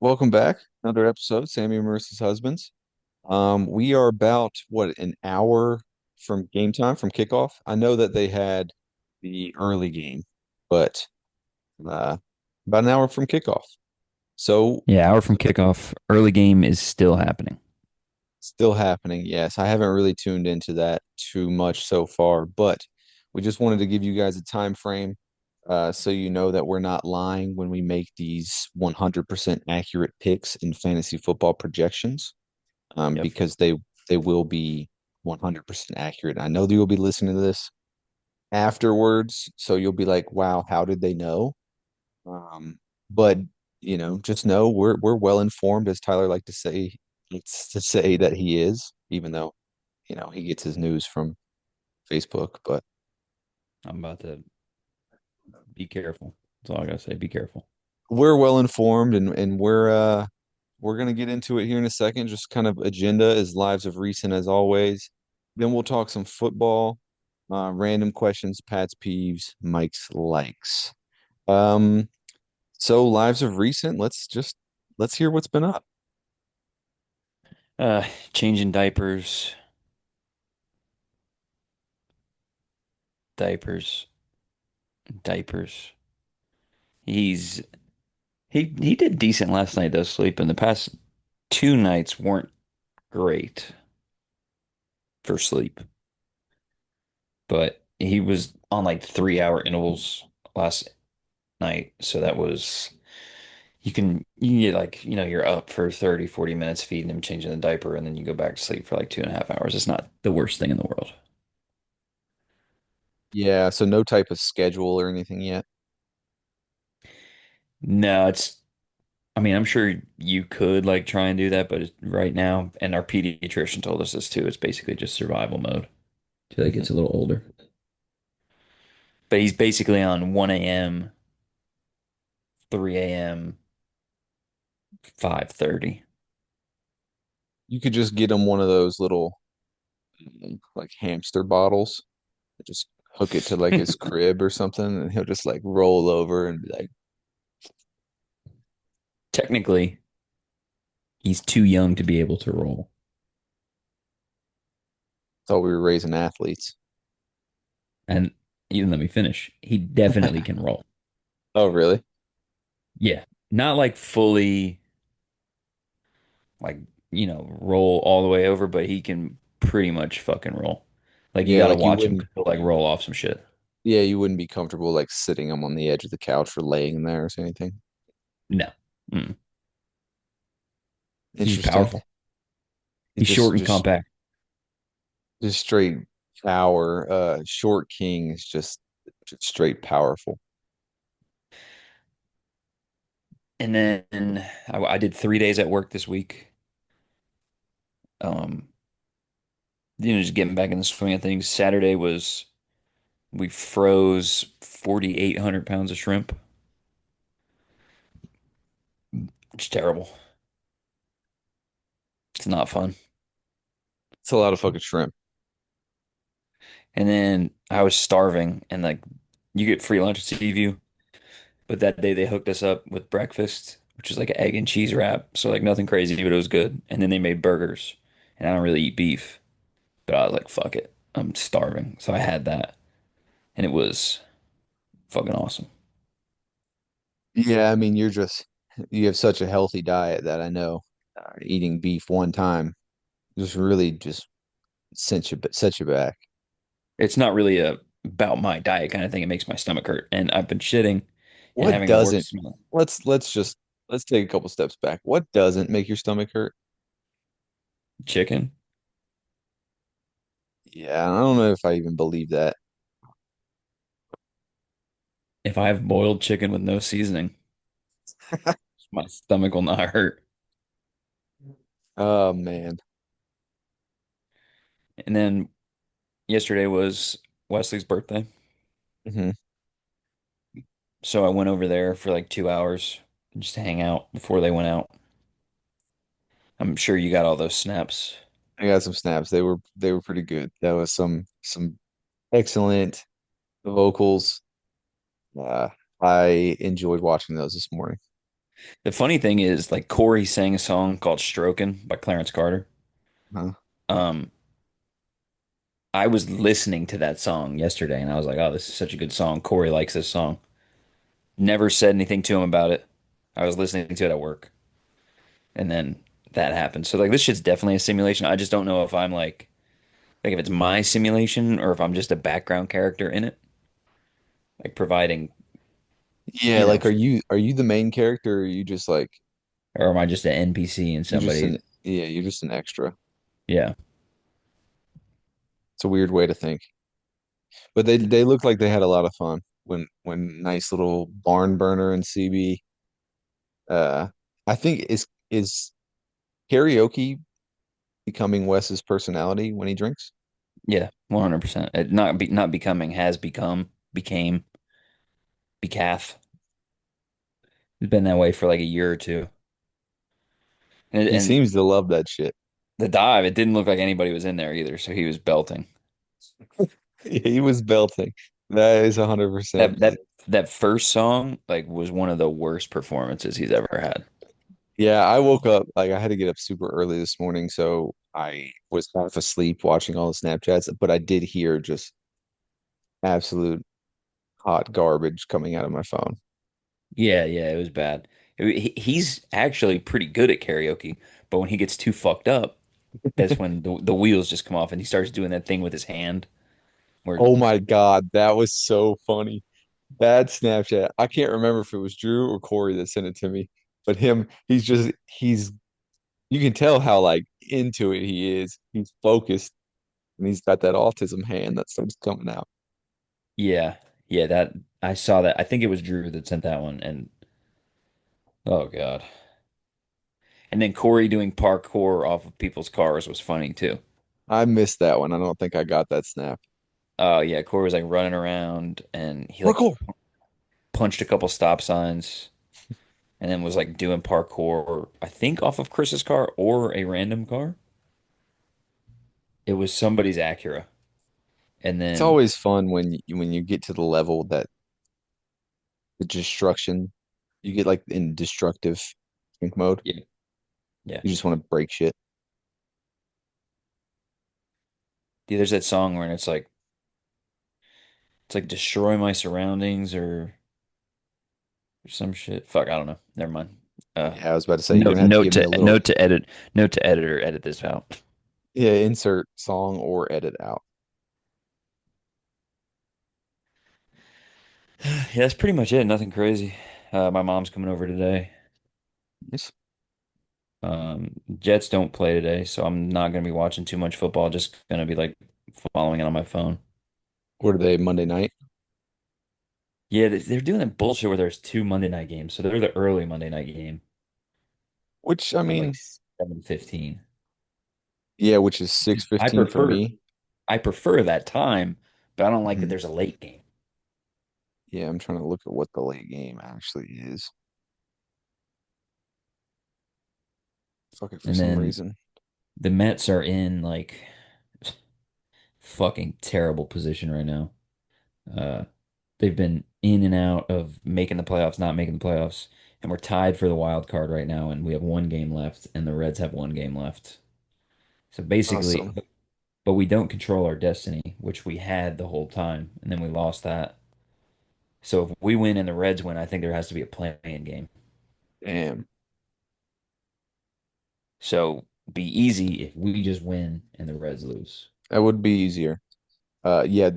Welcome back. Another episode, Sammy and Marissa's Husbands. We are about an hour from game time, from kickoff. I know that they had the early game, but uh, about an hour from kickoff. So Yeah, hour from kickoff. Early game is still happening. still happening. Yes, I haven't really tuned into that too much so far, but we just wanted to give you guys a time frame, so you know that we're not lying when we make these 100% accurate picks in fantasy football projections. Yep. Because they will be 100% accurate. I know that you'll be listening to this afterwards, so you'll be like, "Wow, how did they know?" But just know we're well informed, as Tyler like to say. It's to say that he is, even though he gets his news from Facebook. But I'm about to be careful. That's all I gotta say. Be careful. we're well informed, and we're gonna get into it here in a second. Just kind of agenda is lives of recent as always. Then we'll talk some football. Random questions, Pat's peeves, Mike's likes. Um, so lives of recent, let's hear what's been up. Uh, Changing diapers, diapers, diapers. He's he did decent last night though, sleep, and the past two nights weren't great for sleep. But he was on like 3 hour intervals last night, so that was you can get like, you're up for 30, 40 minutes feeding him, changing the diaper, and then you go back to sleep for like 2.5 hours. It's not the worst thing in the world. Yeah, so no type of schedule or anything yet. No, I mean, I'm sure you could like try and do that, but right now, and our pediatrician told us this too, it's basically just survival mode till he Mhm. gets a little older. But he's basically on 1 a.m., 3 a.m., 5:30. You could just get him one of those little like hamster bottles. Just hook it to like his crib or something, and he'll just like roll over and be like, Technically, he's too young to be able to roll. "Thought we were raising athletes." And even let me finish. He definitely can roll. Oh, really? Yeah. Not like fully like, roll all the way over, but he can pretty much fucking roll. Like you Yeah, got to like you watch him 'cause wouldn't. he'll like roll off some shit. Yeah, you wouldn't be comfortable like sitting him on the edge of the couch or laying there or anything. No. Mm. He's Interesting. powerful. It He's just short and just compact. just straight power. Short King is just straight powerful. And then I did 3 days at work this week. Um, just getting back in the swing of things. Saturday was we froze 4,800 pounds of shrimp. It's terrible. It's not fun. It's a lot of fucking shrimp. And then I was starving, and like you get free lunch at Seaview, but that day they hooked us up with breakfast, which is like an egg and cheese wrap. So like nothing crazy, but it was good. And then they made burgers, and I don't really eat beef, but I was like, fuck it, I'm starving. So I had that, and it was fucking awesome. Yeah, I mean you have such a healthy diet that I know eating beef one time just really just sent you back. It's not really a about my diet kind of thing. It makes my stomach hurt, and I've been shitting and What having a work doesn't? smell. Let's take a couple steps back. What doesn't make your stomach hurt? Chicken. Yeah, I don't know if I even believe that. If I have boiled chicken with no seasoning, my stomach will not hurt. Oh man. And then yesterday was Wesley's birthday. Hmm. So I went over there for like 2 hours just to hang out before they went out. I'm sure you got all those snaps. I got some snaps. They were pretty good. That was some excellent vocals. Uh, I enjoyed watching those this morning. The funny thing is, like Corey sang a song called "Strokin" by Clarence Carter. Huh? Um, I was listening to that song yesterday, and I was like, "Oh, this is such a good song." Corey likes this song. Never said anything to him about it. I was listening to it at work, and then that happened. So like, this shit's definitely a simulation. I just don't know if I'm like if it's my simulation or if I'm just a background character in it, like providing, Yeah, like are you the main character or are you just like or am I just an NPC and you're just somebody? an yeah, you're just an extra. Yeah, It's a weird way to think. But they look like they had a lot of fun when nice little barn burner and CB. I think is karaoke becoming Wes's personality when he drinks? yeah, 100%. Not becoming, has become, became, becalf. It's been that way for like a year or two. He And seems to love that shit. the dive, it didn't look like anybody was in there either, so he was belting. He was belting. That is 100%. That first song like was one of the worst performances he's ever had. Yeah, I woke up like I had to get up super early this morning, so I was half asleep watching all the Snapchats, but I did hear just absolute hot garbage coming out of my phone. Yeah, yeah, it was bad. He's actually pretty good at karaoke, but when he gets too fucked up, that's when the wheels just come off and he starts doing that thing with his hand where Oh my God, that was so funny. That Snapchat. I can't remember if it was Drew or Corey that sent it to me, but he's you can tell how like into it he is. He's focused and he's got that autism hand that starts coming out. yeah, yeah, that I saw that. I think it was Drew that sent that one and oh God. And then Corey doing parkour off of people's cars was funny too. I missed that one. I don't think I got that snap. Oh yeah, Corey was like running around and he like Parkour. punched a couple stop signs and then was like doing parkour, I think off of Chris's car or a random car. It was somebody's Acura. And It's then always fun when you get to the level that the destruction you get like in destructive think mode. yeah, yeah. You just want to break shit. Yeah, there's that song where it's like destroy my surroundings or some shit. Fuck, I don't know. Never mind. Uh Yeah, I was about to say you're gonna have to give me a little note to editor, edit this out. yeah, insert song or edit out. Yeah, that's pretty much it. Nothing crazy. My mom's coming over today. Yes. Jets don't play today, so I'm not gonna be watching too much football. Just gonna be like following it on my phone. What are they, Monday night? Yeah, they're doing that bullshit where there's two Monday night games. So they're the early Monday night game Which I at like mean, 7:15. yeah, which is I 6:15 for prefer me. I prefer that time, but I don't like that Mhm. there's a late game. Yeah, I'm trying to look at what the late game actually is. Fuck it for And some then reason. the Mets are in like fucking terrible position right now. Uh, they've been in and out of making the playoffs, not making the playoffs, and we're tied for the wild card right now, and we have one game left, and the Reds have one game left. So basically, Awesome. but we don't control our destiny, which we had the whole time, and then we lost that. So if we win and the Reds win, I think there has to be a play-in game. Damn. So be easy if we just win and the Reds lose. That would be easier. Yeah,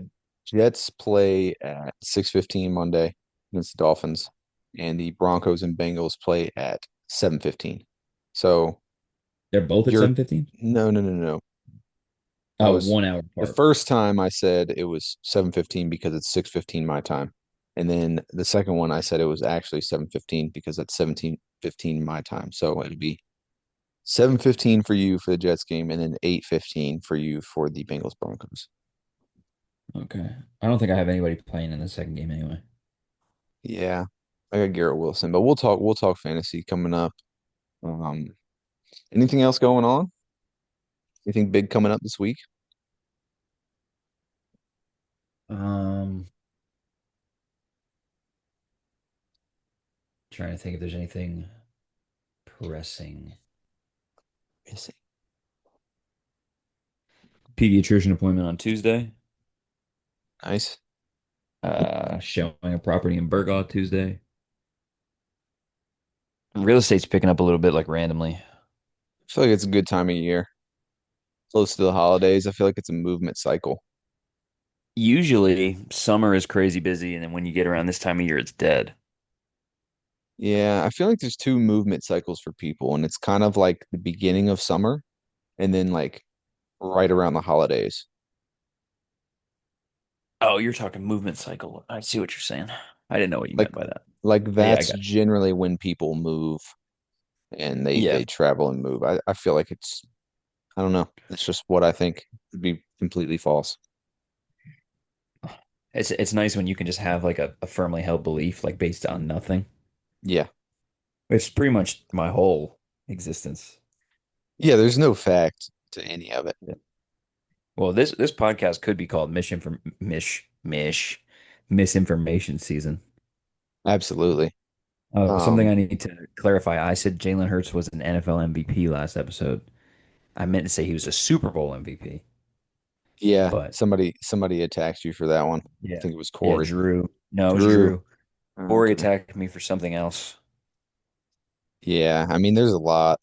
Jets play at 6:15 Monday against the Dolphins, and the Broncos and Bengals play at 7:15. So They're both at you're 7:15? no. I Oh, was 1 hour the apart. first time I said it was 7:15 because it's 6:15 my time. And then the second one I said it was actually 7:15 because it's 17:15 my time. So it'd be 7:15 for you for the Jets game and then 8:15 for you for the Bengals Broncos. Okay. I don't think I have anybody playing in the second game anyway. Yeah. I got Garrett Wilson, but we'll talk fantasy coming up. Um, anything else going on? Anything big coming up this week? Um, Trying to think if there's anything. Pressing. Missing. Pediatrician appointment on Tuesday. Nice. Showing a property in Burgaw Tuesday. Real estate's picking up a little bit like randomly. I feel like it's a good time of year. Close to the holidays. I feel like it's a movement cycle. Usually summer is crazy busy, and then when you get around this time of year, it's dead. Yeah, I feel like there's two movement cycles for people, and it's kind of like the beginning of summer and then like right around the holidays. Oh, you're talking movement cycle. I see what you're saying. I didn't know what you Like meant by that. like Yeah, I that's got generally when people move and you. Yeah. they travel and move. I feel like it's I don't know. It's just what I think would be completely false. It's nice when you can just have like a firmly held belief like based on nothing. Yeah. It's pretty much my whole existence. Yeah, there's no fact to any of it. Yeah. Well, this podcast could be called Misinformation Season. Absolutely. Oh, something Um, I need to clarify. I said Jalen Hurts was an NFL MVP last episode. I meant to say he was a Super Bowl MVP, yeah, but somebody attacked you for that one. I yeah. think it was Yeah, Corey. Drew. No, it was Drew. Drew. Corey Okay. attacked me for something else. Yeah, I mean there's a lot.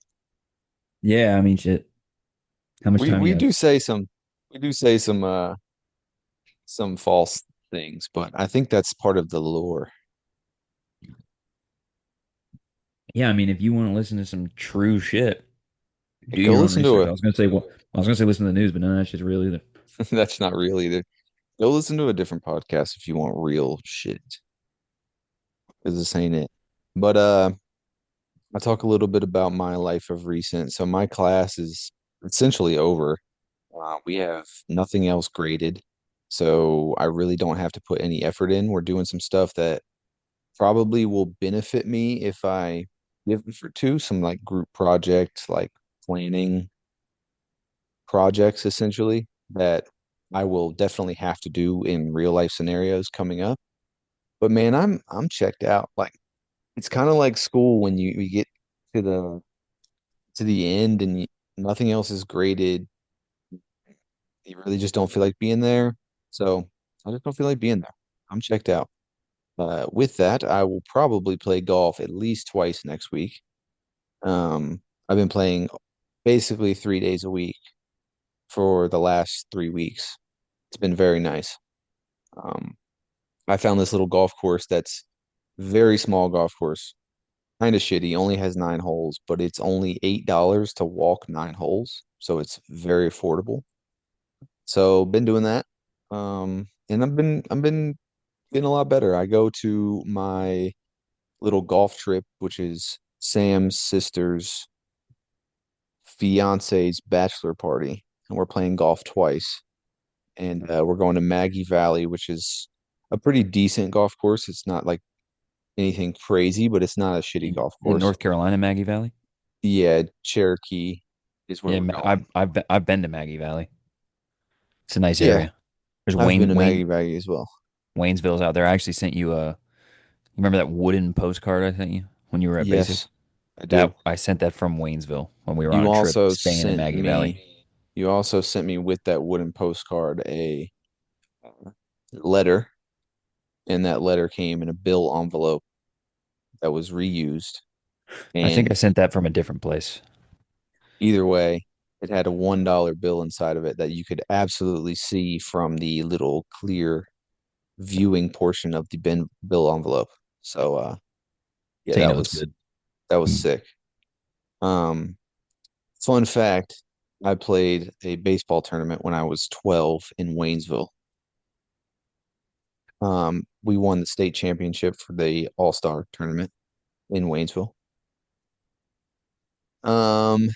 Yeah, I mean shit. How much We time we you do have? say some we do say some false things, but I think that's part of the lure. Yeah, I mean if you want to listen to some true shit, do Go your own listen to research. a I was gonna say listen to the news, but none of that shit's real either. that's not real either. Go listen to a different podcast if you want real shit, because this ain't it. But I'll talk a little bit about my life of recent. So my class is essentially over. We have nothing else graded, so I really don't have to put any effort in. We're doing some stuff that probably will benefit me if I give effort to some like group projects, like planning projects, essentially, that I will definitely have to do in real life scenarios coming up. But man, I'm checked out. Like it's kind of like school when you get to the end and nothing else is graded. You really just don't feel like being there. So I just don't feel like being there. I'm checked out. With that, I will probably play golf at least twice next week. I've been playing basically 3 days a week for the last 3 weeks. It's been very nice. Um, I found this little golf course that's very small golf course, kind of shitty, only has 9 holes, but it's only $8 to walk 9 holes, so it's very affordable. So been doing that. And I've been getting a lot better. I go to my little golf trip, which is Sam's sister's fiance's bachelor party, and we're playing golf twice. And we're going to Maggie Valley, which is a pretty decent golf course. It's not like anything crazy, but it's not a shitty golf In course. North Carolina, Maggie Valley. Yeah, Cherokee is where Yeah, we're going. I've been to Maggie Valley. It's a nice Yeah, area. There's I've been to Maggie Valley as well. Waynesville's out there. I actually sent you a. You remember that wooden postcard I sent you when you were at Basic? Yes, I do. That I sent that from Waynesville when we were on You a trip also staying in sent Maggie Valley. me you also sent me with that wooden postcard a letter, and that letter came in a bill envelope that was reused. I think I And sent that from a different place. either way, it had a $1 bill inside of it that you could absolutely see from the little clear viewing portion of the bill envelope. So yeah, So you know it's good. that was sick. Um, Fun fact, I played a baseball tournament when I was 12 in Waynesville. We won the state championship for the All-Star tournament in Waynesville. Um,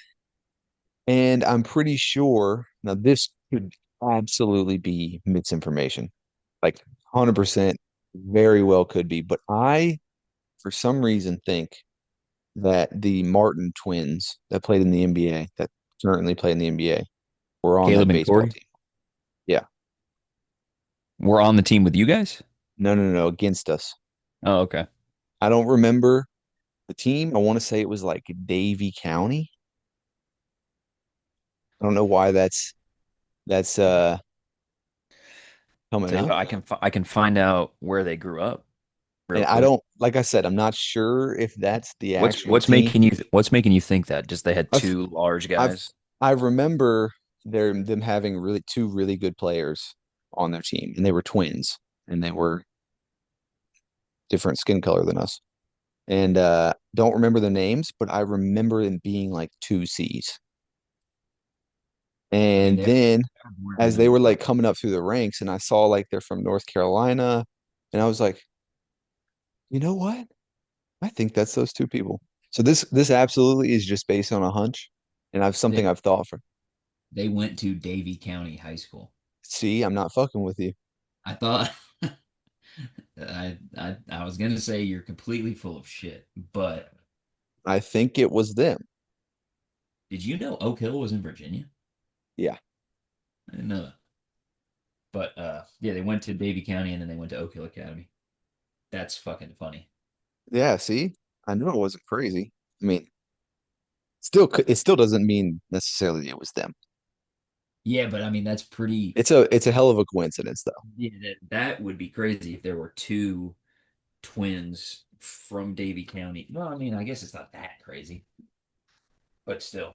and I'm pretty sure now this could absolutely be misinformation. Like 100% very well could be, but I for some reason think that the Martin twins that played in the NBA, that currently play in the NBA, were on that Caleb and baseball Corey team. Yeah. were on the team with you guys. No, no, no, against us. Oh, okay. I don't remember The team, I want to say it was like Davie County. I don't know why that's coming Tell you up. what, I can find out where they grew up real And I quick. don't, like I said, I'm not sure if that's the actual team. What's making you think that? Just they had I've two large I've guys. I remember them having really two really good players on their team, and they were twins, and they were different skin color than us. And don't remember the names, but I remember them being like two C's. I mean, And then they're born as they in were like coming up through the ranks, and I saw like they're from North Carolina, and I was like, you know what? I think that's those two people. So this absolutely is just based on a hunch, and I've something They I've thought for. they went to Davie County High School. See, I'm not fucking with you. I thought I was gonna say you're completely full of shit, but I think it was them. did you know Oak Hill was in Virginia? Yeah. I didn't know that. But yeah, they went to Davie County and then they went to Oak Hill Academy. That's fucking funny. Yeah, see? I knew it wasn't crazy. I mean, it still doesn't mean necessarily it was them. Yeah, but I mean that's pretty. It's a hell of a coincidence though. Yeah, that would be crazy if there were two twins from Davie County. Well, I mean, I guess it's not that crazy, but still.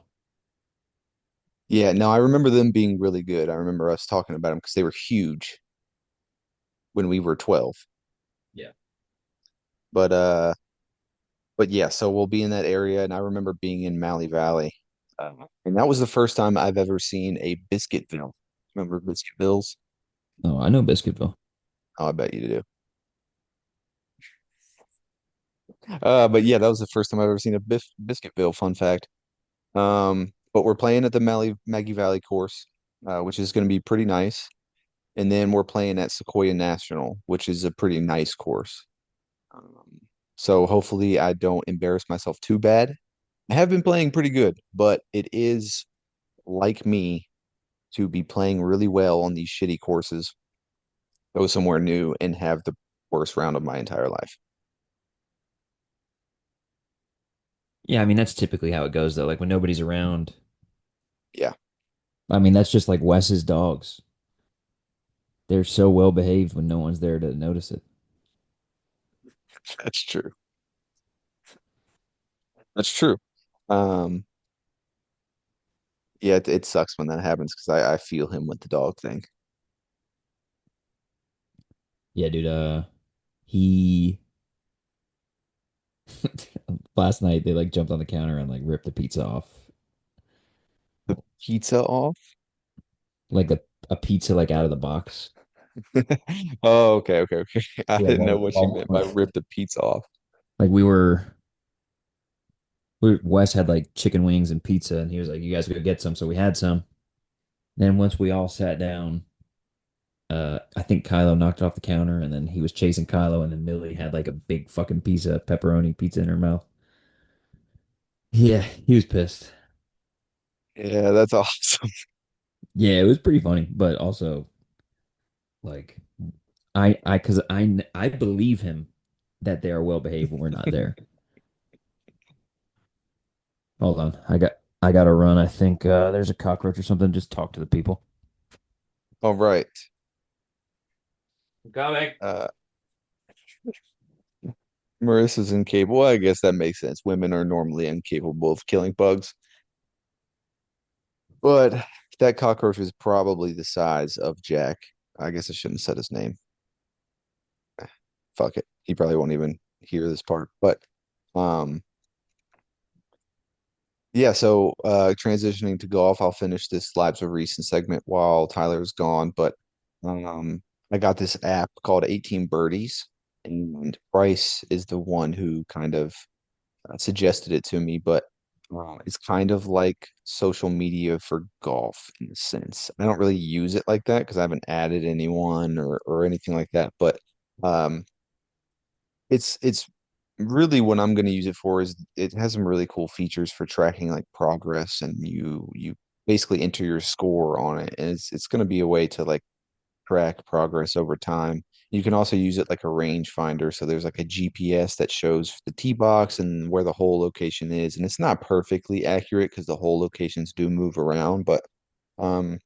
Yeah, no, I remember them being really good. I remember us talking about them because they were huge when we were 12. Yeah. But but yeah, so we'll be in that area, and I remember being in Mally Valley, and that was the first time I've ever seen a Biscuitville. Remember Biscuitvilles? Oh, I know Biscuitville. Oh, I bet you do. But yeah, that was the first time I've ever seen a Biscuitville. Fun fact. But we're playing at the Maggie Valley course, which is going to be pretty nice, and then we're playing at Sequoia National, which is a pretty nice course. Um, so hopefully I don't embarrass myself too bad. I have been playing pretty good, but it is like me to be playing really well on these shitty courses, go somewhere new and have the worst round of my entire life. Yeah, I mean that's typically how it goes though. Like when nobody's around. Yeah, I mean that's just like Wes's dogs. They're so well behaved when no one's there to notice it. that's true. That's true. Um, yeah, it sucks when that happens because I feel him with the dog thing. Yeah, dude, he last night they like jumped on the counter and like ripped the pizza off. The pizza off? Like a pizza like out of the box. Oh, okay, okay, okay. I Yeah, didn't know what you meant by while rip the pizza off. like Wes had like chicken wings and pizza and he was like, you guys go get some. So we had some. Then once we all sat down, I think Kylo knocked it off the counter and then he was chasing Kylo and then Millie had like a big fucking pizza, pepperoni pizza in her mouth. Yeah, he was pissed. Yeah, that's awesome. Yeah, it was pretty funny, but also like I believe him that they are well behaved when we're not there. Hold on. I got to run. I think there's a cockroach or something. Just talk to the people. All right. Coming. Uh, Marissa's incapable. I guess that makes sense. Women are normally incapable of killing bugs. But that cockroach was probably the size of Jack. I guess I shouldn't have said his name. Fuck it. He probably won't even hear this part. But um yeah, so transitioning to golf, I'll finish this Lives of Recent segment while Tyler's gone. But I got this app called 18 Birdies, and Bryce is the one who kind of suggested it to me, but it's kind of like social media for golf in a sense. I don't really use it like that because I haven't added anyone or anything like that. But um, it's really what I'm going to use it for is it has some really cool features for tracking like progress, and you basically enter your score on it, and it's going to be a way to like track progress over time. You can also use it like a range finder. So there's like a GPS that shows the tee box and where the hole location is. And it's not perfectly accurate because the hole locations do move around, but um,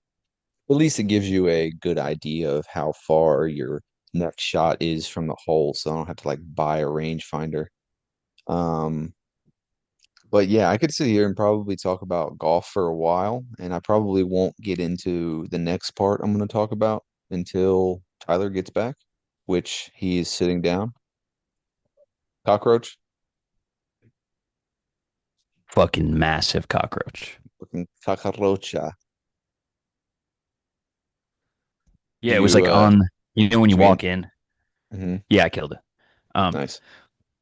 at least it gives you a good idea of how far your next shot is from the hole. So I don't have to like buy a range finder. Um, but yeah, I could sit here and probably talk about golf for a while, and I probably won't get into the next part I'm going to talk about until Tyler gets back, which he is sitting down. Cockroach, Fucking massive cockroach. looking cockroacha. Yeah, it was You like on, when you Jimmy, walk in. hmm Yeah, I killed it. Um, nice.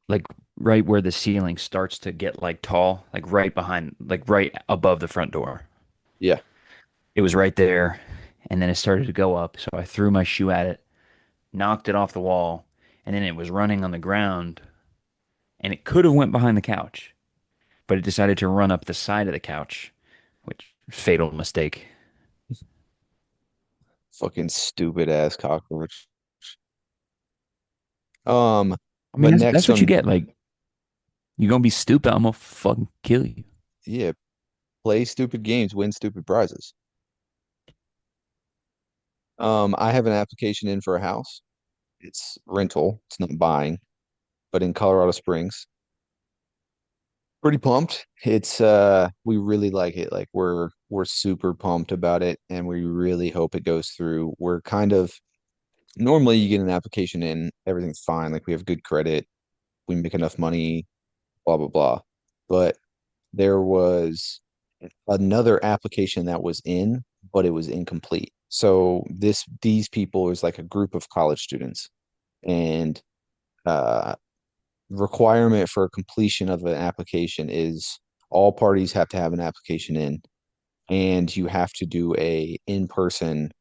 like right where the ceiling starts to get like tall, like right behind, like right above the front door. Yeah, It was right there, and then it started to go up. So I threw my shoe at it, knocked it off the wall, and then it was running on the ground, and it could have went behind the couch, but it decided to run up the side of the couch, which fatal mistake. fucking stupid ass cockroach. Um, I mean, but that's next what you on, get. Like, you gonna be stupid, I'm gonna fucking kill you. yeah, play stupid games, win stupid prizes. I have an application in for a house. It's rental. It's not buying, but in Colorado Springs. Pretty pumped. It's we really like it. Like we're super pumped about it and we really hope it goes through. We're kind of normally you get an application in, everything's fine. Like we have good credit, we make enough money, blah blah blah. But there was another application that was in, but it was incomplete. So these people is like a group of college students and uh requirement for completion of an application is all parties have to have an application in and you have to do a in-person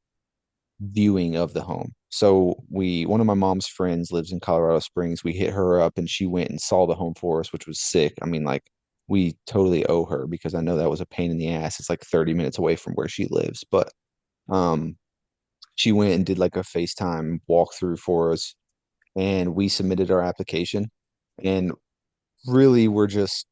viewing of the home. So one of my mom's friends lives in Colorado Springs. We hit her up and she went and saw the home for us, which was sick. I mean, like we totally owe her because I know that was a pain in the ass. It's like 30 minutes away from where she lives, but um she went and did like a FaceTime walkthrough for us and we submitted our application. And really we're just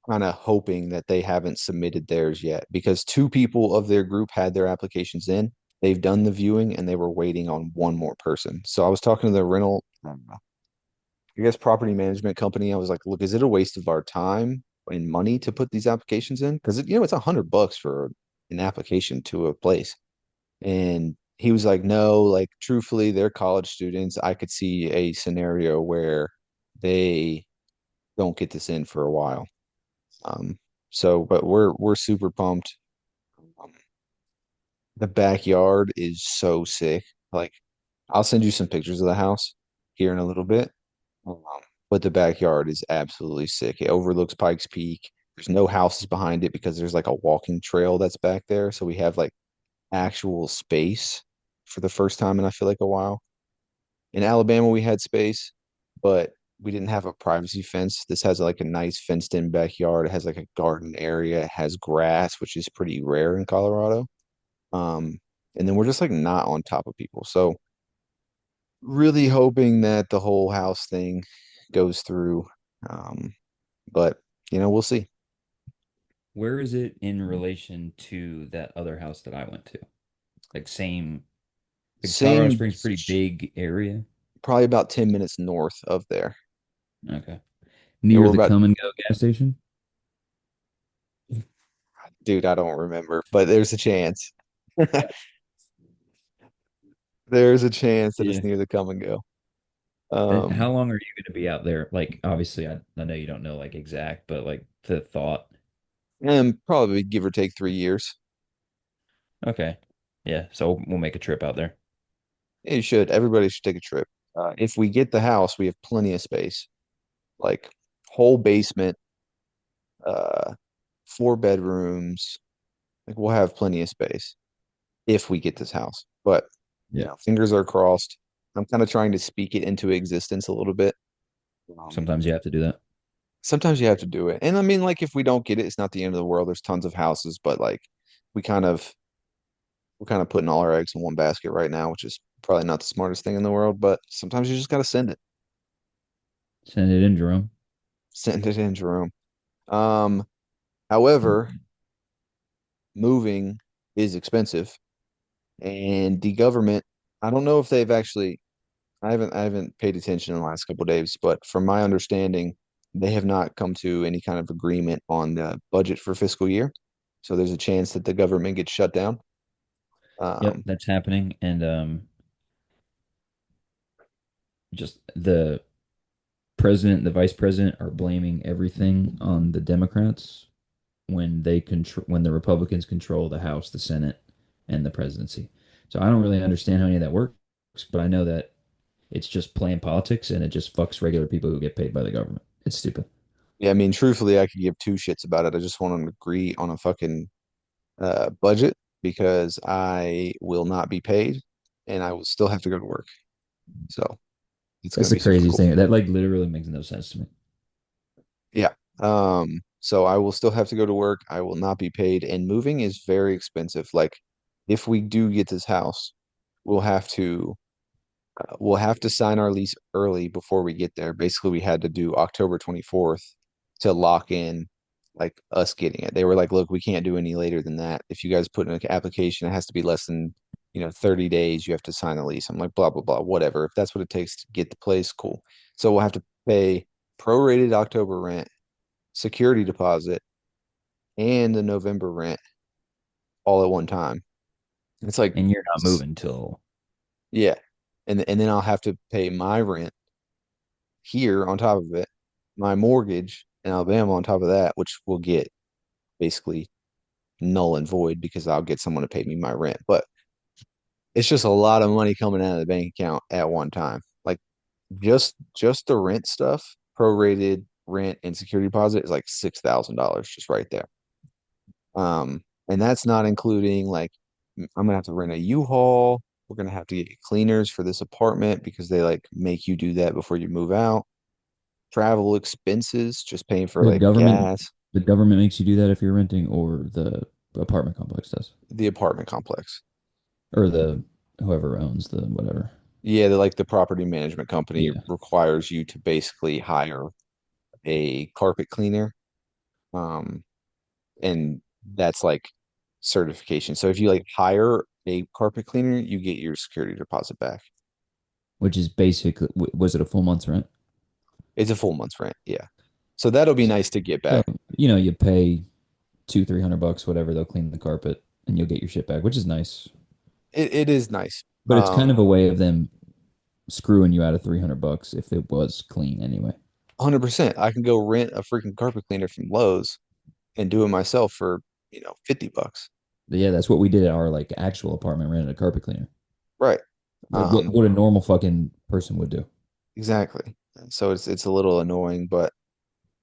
kind of hoping that they haven't submitted theirs yet because two people of their group had their applications in. They've done the viewing and they were waiting on one more person. So I was talking to the rental, I guess, property management company. I was like, look, is it a waste of our time and money to put these applications in? Because it's $100 for an application to a place. And he was like, no, like truthfully, they're college students. I could see a scenario where they don't get this in for a while. Um, but we're super pumped. Um, the backyard is so sick. Like, I'll send you some pictures of the house here in a little bit. Um, but the backyard is absolutely sick. It overlooks Pikes Peak. There's no houses behind it because there's like a walking trail that's back there. So we have like actual space for the first time in I feel like a while. In Alabama, we had space, but we didn't have a privacy fence. This has like a nice fenced in backyard. It has like a garden area. It has grass, which is pretty rare in Colorado. Um, and then we're just like not on top of people. So really hoping that the whole house thing goes through. Um, but we'll see. Where is it in relation to that other house that I went to? Like same, like Colorado Same, Springs, pretty big area. probably about 10 minutes north of there. Okay. Yeah, Near we're the about, Come and Go gas station? dude, I don't remember, but there's a chance. There's a chance that Yeah. it's near the come and go. And Um, how long are you going to be out there? Like, obviously, I know you don't know like exact, but like the thought. and probably give or take 3 years. Okay. Yeah. So we'll make a trip out there. You should. Everybody should take a trip. If we get the house, we have plenty of space, like whole basement, uh, 4 bedrooms. Like we'll have plenty of space if we get this house. But Yeah. fingers are crossed. I'm kind of trying to speak it into existence a little bit. Um, Sometimes you have to do that. Sometimes you have to do it, and I mean, like if we don't get it, it's not the end of the world. There's tons of houses, but like we kind of we're kind of putting all our eggs in one basket right now, which is Probably not the smartest thing in the world, but sometimes you just gotta send it. Send it in, Jerome. Send it in, Jerome. Um, However, moving is expensive, and the government, I don't know if they've actually, I haven't paid attention in the last couple of days, but from my understanding, they have not come to any kind of agreement on the budget for fiscal year. So there's a chance that the government gets shut down. Yep, Um, that's happening. And just the president, the vice president are blaming everything on the Democrats when when the Republicans control the House, the Senate, and the presidency. So I don't really understand how any of that works, but I know that it's just playing politics and it just fucks regular people who get paid by the government. It's stupid. yeah, I mean, truthfully, I could give two shits about it. I just want them to agree on a fucking budget because I will not be paid and I will still have to go to work. So it's going That's to the be super craziest cool. thing. That like literally makes no sense to me. Yeah. So I will still have to go to work. I will not be paid, and moving is very expensive. Like, if we do get this house, we'll have to we'll have to sign our lease early before we get there. Basically, we had to do October 24th to lock in like us getting it. They were like, "Look, we can't do any later than that. If you guys put in an application, it has to be less than, 30 days. You have to sign a lease." I'm like, "Blah blah blah, whatever. If that's what it takes to get the place, cool." So we'll have to pay prorated October rent, security deposit, and the November rent all at one time. It's like, And you're not moving till yeah. And then I'll have to pay my rent here on top of it, my mortgage in Alabama on top of that, which will get basically null and void because I'll get someone to pay me my rent. But it's just a lot of money coming out of the bank account at one time. Like just the rent stuff, prorated rent and security deposit is like $6,000 just right there. And that's not including like I'm gonna have to rent a U-Haul. We're gonna have to get cleaners for this apartment because they like make you do that before you move out. Travel expenses, just paying for the like government. gas, The government makes you do that if you're renting, or the apartment complex does, the apartment complex. or the whoever owns the whatever. Yeah, like the property management company Yeah, requires you to basically hire a carpet cleaner. Um, and that's like certification. So if you like hire a carpet cleaner, you get your security deposit back. which is basically was it a full month's rent? It's a full month's rent. Yeah. So that'll be nice to get So back. you pay 200-300 bucks, whatever. They'll clean the carpet and you'll get your shit back, which is nice. It is nice. But it's kind of a way of them screwing you out of 300 bucks if it was clean anyway. 100%. I can go rent a freaking carpet cleaner from Lowe's and do it myself for, $50. But yeah, that's what we did at our like actual apartment, rented a carpet cleaner. Right. Like what a normal fucking person would do. Exactly. So it's a little annoying, but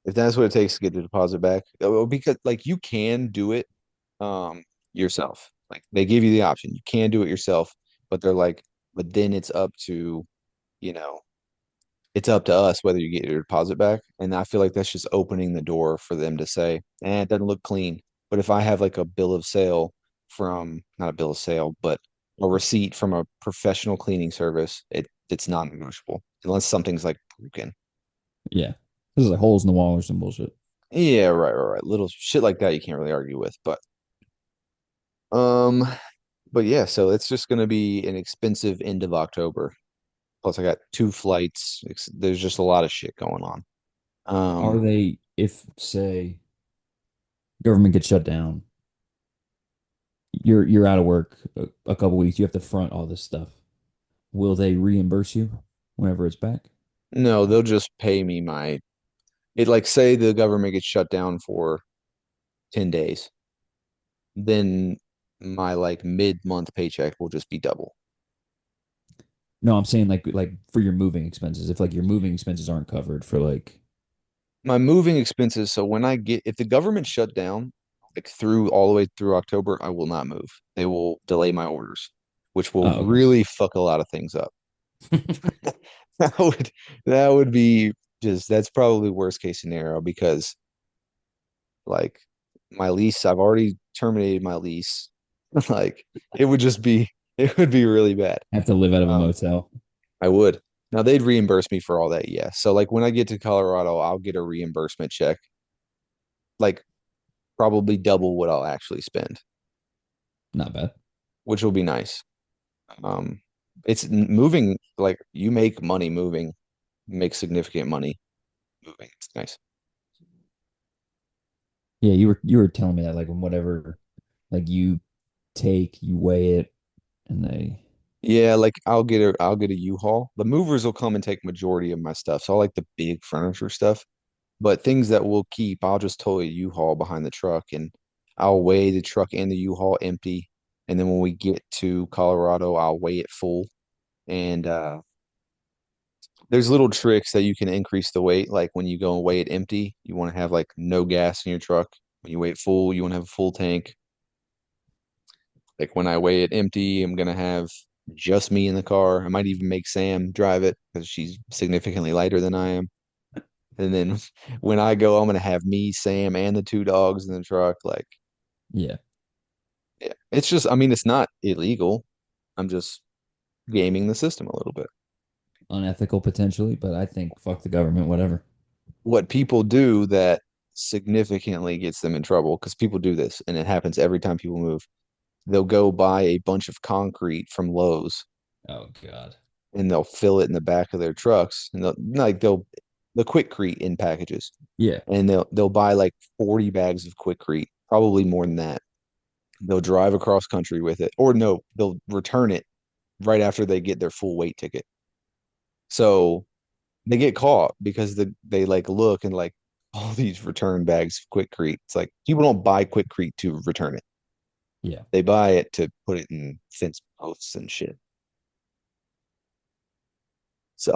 if that's what it takes to get the deposit back, because like you can do it yourself. Like they give you the option. You can do it yourself, but they're like, but then you know, it's up to us whether you get your deposit back. And I feel like that's just opening the door for them to say, it doesn't look clean. But if I have like a bill of sale from, not a bill of sale, but a receipt from a professional cleaning service, it's non-negotiable unless something's like broken. Yeah. This is like holes in the wall or some bullshit. Yeah, right. Little shit like that you can't really argue with. Um, but yeah, so it's just gonna be an expensive end of October. Plus, I got two flights. There's just a lot of shit going on. Are they, if say government gets shut down, you're out of work a couple weeks, you have to front all this stuff. Will they reimburse you whenever it's back? No, they'll just pay me my it like say the government gets shut down for 10 days, then my like mid-month paycheck will just be double. No, I'm saying like for your moving expenses. If like your moving expenses aren't covered for like My moving expenses, so when if the government shut down like through all the way through October, I will not move. They will delay my orders, which will oh okay. really fuck a lot of things up. That would that would be just that's probably worst case scenario because like my lease, I've already terminated my lease. Like it would just be It would be really bad. Have to live out of a Um, motel. I would. Now they'd reimburse me for all that, yeah. So like when I get to Colorado, I'll get a reimbursement check, like probably double what I'll actually spend, Not bad. which will be nice. Um, it's moving, like you make money moving, make significant money moving. It's nice. Yeah, you were telling me that like whatever like you weigh it and they Yeah, like I'll get a U-Haul. The movers will come and take majority of my stuff. So I like the big furniture stuff, but things that we'll keep, I'll just tow a U-Haul behind the truck and I'll weigh the truck and the U-Haul empty. And then when we get to Colorado, I'll weigh it full. And there's little tricks that you can increase the weight. Like when you go and weigh it empty, you want to have like no gas in your truck. When you weigh it full, you want to have a full tank. Like when I weigh it empty, I'm gonna have just me in the car. I might even make Sam drive it because she's significantly lighter than I am. And then when I go, I'm gonna have me, Sam, and the two dogs in the truck. Like, yeah, yeah, it's just, I mean, it's not illegal. I'm just gaming the system a little bit. unethical potentially, but I think fuck the government, whatever. What people do that significantly gets them in trouble because people do this and it happens every time people move. They'll go buy a bunch of concrete from Lowe's Oh God. and they'll fill it in the back of their trucks and they'll like they'll the Quickcrete in packages Yeah. and they'll buy like 40 bags of Quickcrete, probably more than that. They'll drive across country with it, or no, they'll return it right after they get their full weight ticket. So they get caught because they like look and like all these return bags of Quickcrete. It's like people don't buy Quickcrete to return it. Yeah. They buy it to put it in fence posts and shit. So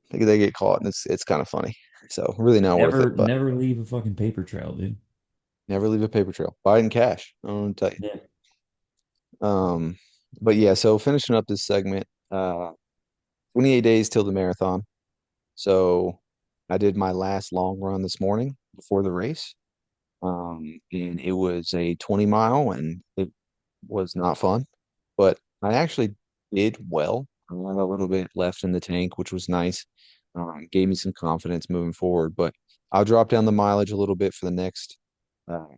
they get caught and it's kind of funny. So really not worth it, but Never leave a fucking paper trail, dude. never leave a paper trail. Buy it in cash. I don't want to tell Yeah. you. But yeah, so finishing up this segment, 28 days till the marathon. So I did my last long run this morning before the race. And it was a 20 mile and it was not fun, but I actually did well. I had a little bit left in the tank, which was nice. Gave me some confidence moving forward, but I'll drop down the mileage a little bit for the next um,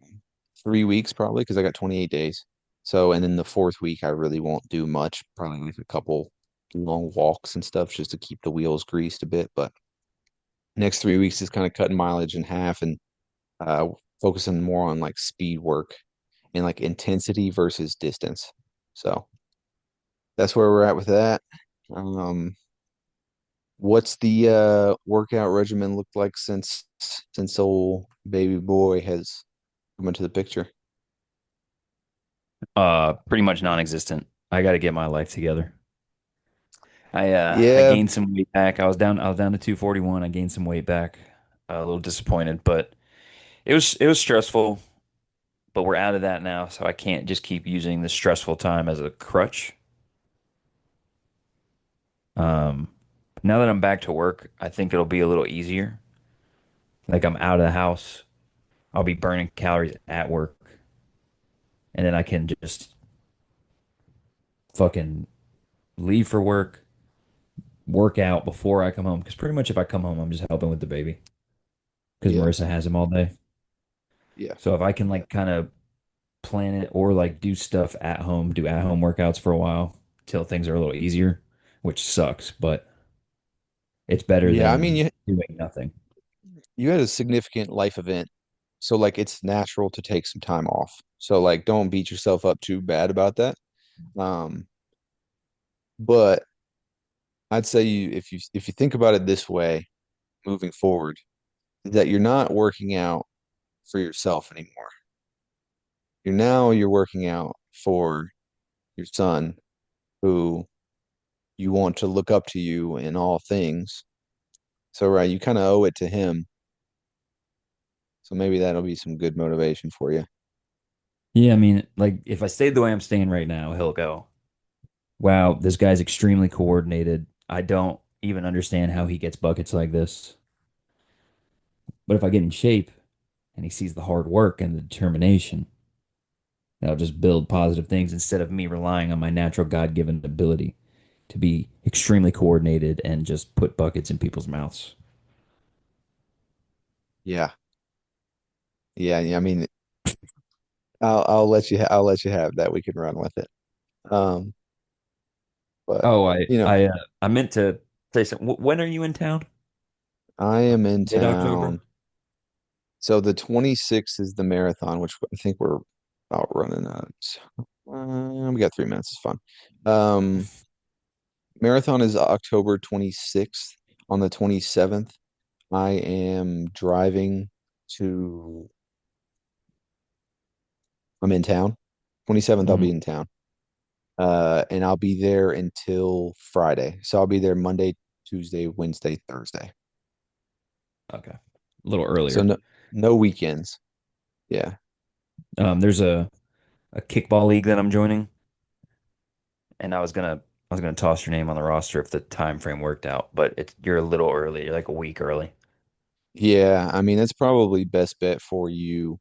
3 weeks probably because I got 28 days. So, and then the fourth week, I really won't do much, probably like a couple long walks and stuff just to keep the wheels greased a bit. But next 3 weeks is kind of cutting mileage in half and uh, focusing more on like speed work and like intensity versus distance. So that's where we're at with that. Um, what's the workout regimen looked like since old baby boy has come into the picture? Pretty much non-existent. I got to get my life together. I Yeah, gained some weight back. I was down to 241. I gained some weight back. A little disappointed, but it was stressful, but we're out of that now, so I can't just keep using the stressful time as a crutch. Um, Now that I'm back to work, I think it'll be a little easier. Like I'm out of the house, I'll be burning calories at work, and then I can just fucking leave for work out before I come home. Because pretty much if I come home, I'm just helping with the baby because yeah, Marissa has him all day. yeah, So if I can like kind of plan it or like do stuff at home, do at home workouts for a while till things are a little easier, which sucks, but it's better yeah. I mean, than you doing nothing. you had a significant life event, so like it's natural to take some time off. So like, don't beat yourself up too bad about that. Um, but I'd say if you think about it this way, moving forward, that you're not working out for yourself anymore. You're working out for your son who you want to look up to you in all things. So right, you kind of owe it to him. So maybe that'll be some good motivation for you. Yeah, I mean, like if I stayed the way I'm staying right now, he'll go, wow, this guy's extremely coordinated. I don't even understand how he gets buckets like this. But if I get in shape and he sees the hard work and the determination, that'll just build positive things instead of me relying on my natural God-given ability to be extremely coordinated and just put buckets in people's mouths. Yeah. Yeah, yeah, I mean, I'll let you I'll let you have that. We can run with it. Um, but Oh, I you know, I uh, I meant to say something. When are you in town? I am in Mid-October? town. So the 26th is the marathon, which I think we're about running at. We got 3 minutes. It's fun. Um, Marathon is October 26th. On the 27th, I am driving to, I'm in town. 27th, I'll Hmm. be in town. And I'll be there until Friday. So I'll be there Monday, Tuesday, Wednesday, Thursday. Okay. A little So earlier. no weekends. Yeah. There's a kickball league that I'm joining, and I was gonna toss your name on the roster if the time frame worked out, but you're a little early. You're like a week early. Yeah. I mean, that's probably best bet for you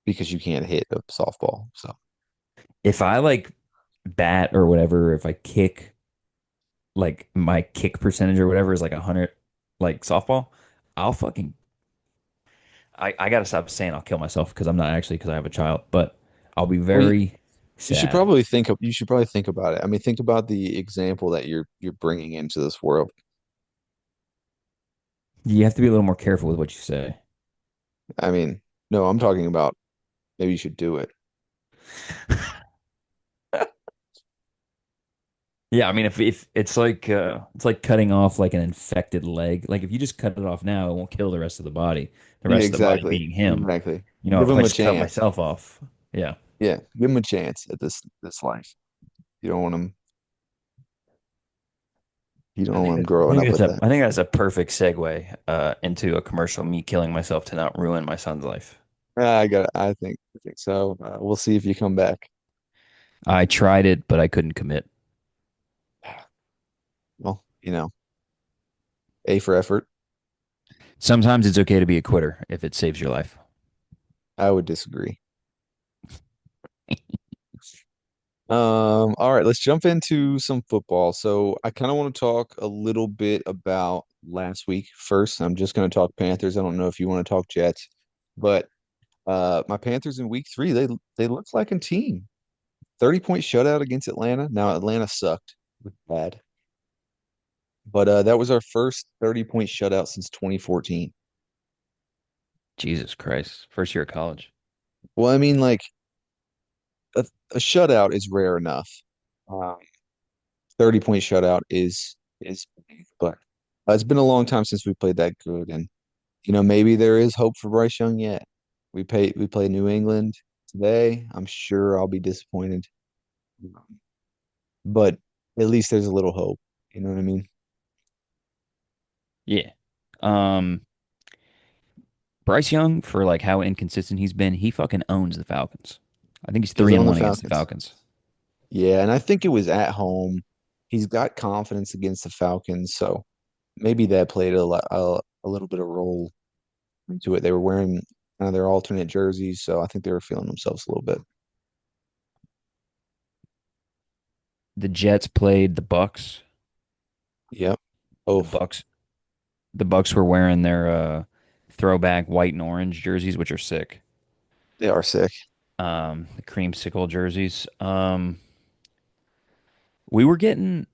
because you can't hit a softball. So If I like bat or whatever, if I kick like my kick percentage or whatever is like 100 like softball, I'll fucking I gotta stop saying I'll kill myself because I'm not actually because I have a child, but I'll be well, very sad. you should probably think about it. I mean, think about the example that you're bringing into this world. You have to be a little more careful with what you say. I mean, no, I'm talking about maybe you should do it. Yeah, I mean if it's like cutting off like an infected leg. Like if you just cut it off now, it won't kill the rest of the body. The Yeah, rest of the body exactly. being him. Exactly. You know, Give if I him a just cut chance. myself off. Yeah. Yeah, give him a chance at this life. You don't want him. You don't want him growing up with that. I think that's a perfect segue into a commercial me killing myself to not ruin my son's life. I think so. We'll see if you come back. I tried it, but I couldn't commit. Well, A for effort. Sometimes it's okay to be a quitter if it saves your life. I would disagree. All right, let's jump into some football. So I kind of want to talk a little bit about last week first. I'm just going to talk Panthers. I don't know if you want to talk Jets, but my Panthers in week three, they looked like a team. 30-point shutout against Atlanta. Now Atlanta sucked. It was bad. But that was our first 30-point shutout since 2014. Jesus Christ. First year of college. Well, I mean, like a shutout is rare enough. Um, 30-point shutout is big, but it's been a long time since we played that good, and maybe there is hope for Bryce Young yet. We play New England today. I'm sure I'll be disappointed, but at least there's a little hope. You know what I mean? Yeah. Um, Bryce Young, for like how inconsistent he's been, he fucking owns the Falcons. I think he's He's three and on the one against the Falcons. Falcons. Yeah, and I think it was at home. He's got confidence against the Falcons, so maybe that played a little bit of role into it. They were wearing kind of their alternate jerseys, so I think they were feeling themselves a little bit. The Jets played the Bucks. Yep. The Both. Bucks the Bucks were wearing their throwback white and orange jerseys, which are sick. They are sick. The creamsicle jerseys. We were getting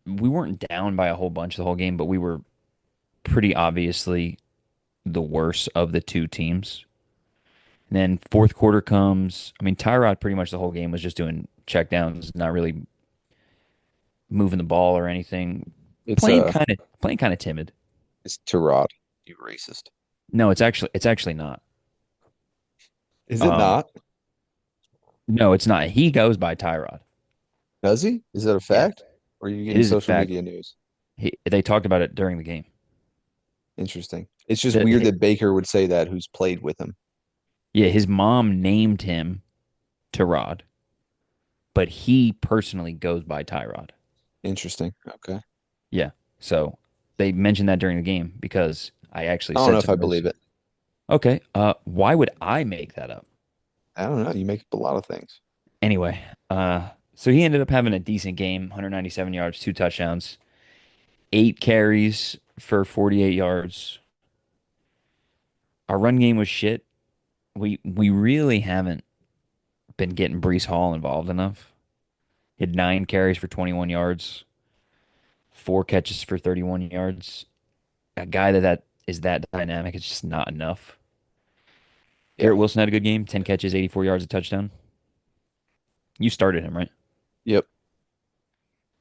we weren't down by a whole bunch the whole game, but we were pretty obviously the worse of the two teams. And then fourth quarter comes. I mean, Tyrod pretty much the whole game was just doing checkdowns, not really moving the ball or anything. It's Playing kind of timid. it's Tyrod, you racist. No, it's actually not. Is it Um, not? no, it's not. He goes by Tyrod. Does he? Is that a Yeah, fact? Or are you it getting is a social fact. media news? They talked about it during the game. Interesting. It's just The, weird hi- that Baker would say that who's played with him. yeah, his mom named him Tyrod, but he personally goes by Tyrod. Interesting. Okay. Yeah. So they mentioned that during the game because I actually I don't know said if to I Bryce, believe it. okay, why would I make that up? I don't know. You make up a lot of things. Anyway, so he ended up having a decent game, 197 yards, 2 touchdowns, 8 carries for 48 yards. Our run game was shit. We really haven't been getting Brees Hall involved enough. He had 9 carries for 21 yards, 4 catches for 31 yards. A guy that is that dynamic is just not enough. Yeah. Garrett Wilson had a good game, 10 catches, 84 yards, a touchdown. You started him, right? Yep.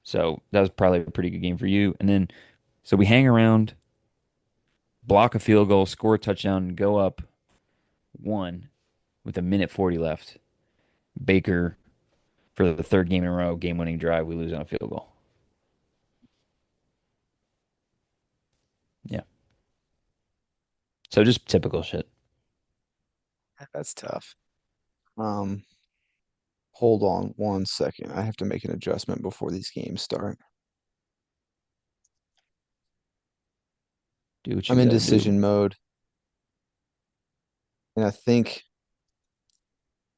So that was probably a pretty good game for you. And then, so we hang around, block a field goal, score a touchdown, go up one with a minute 40 left. Baker, for the third game in a row, game winning drive, we lose on a field goal. Yeah. So just typical shit. That's tough. Um, Hold on 1 second. I have to make an adjustment before these games start. Do what you I'm in gotta do. decision mode, and I think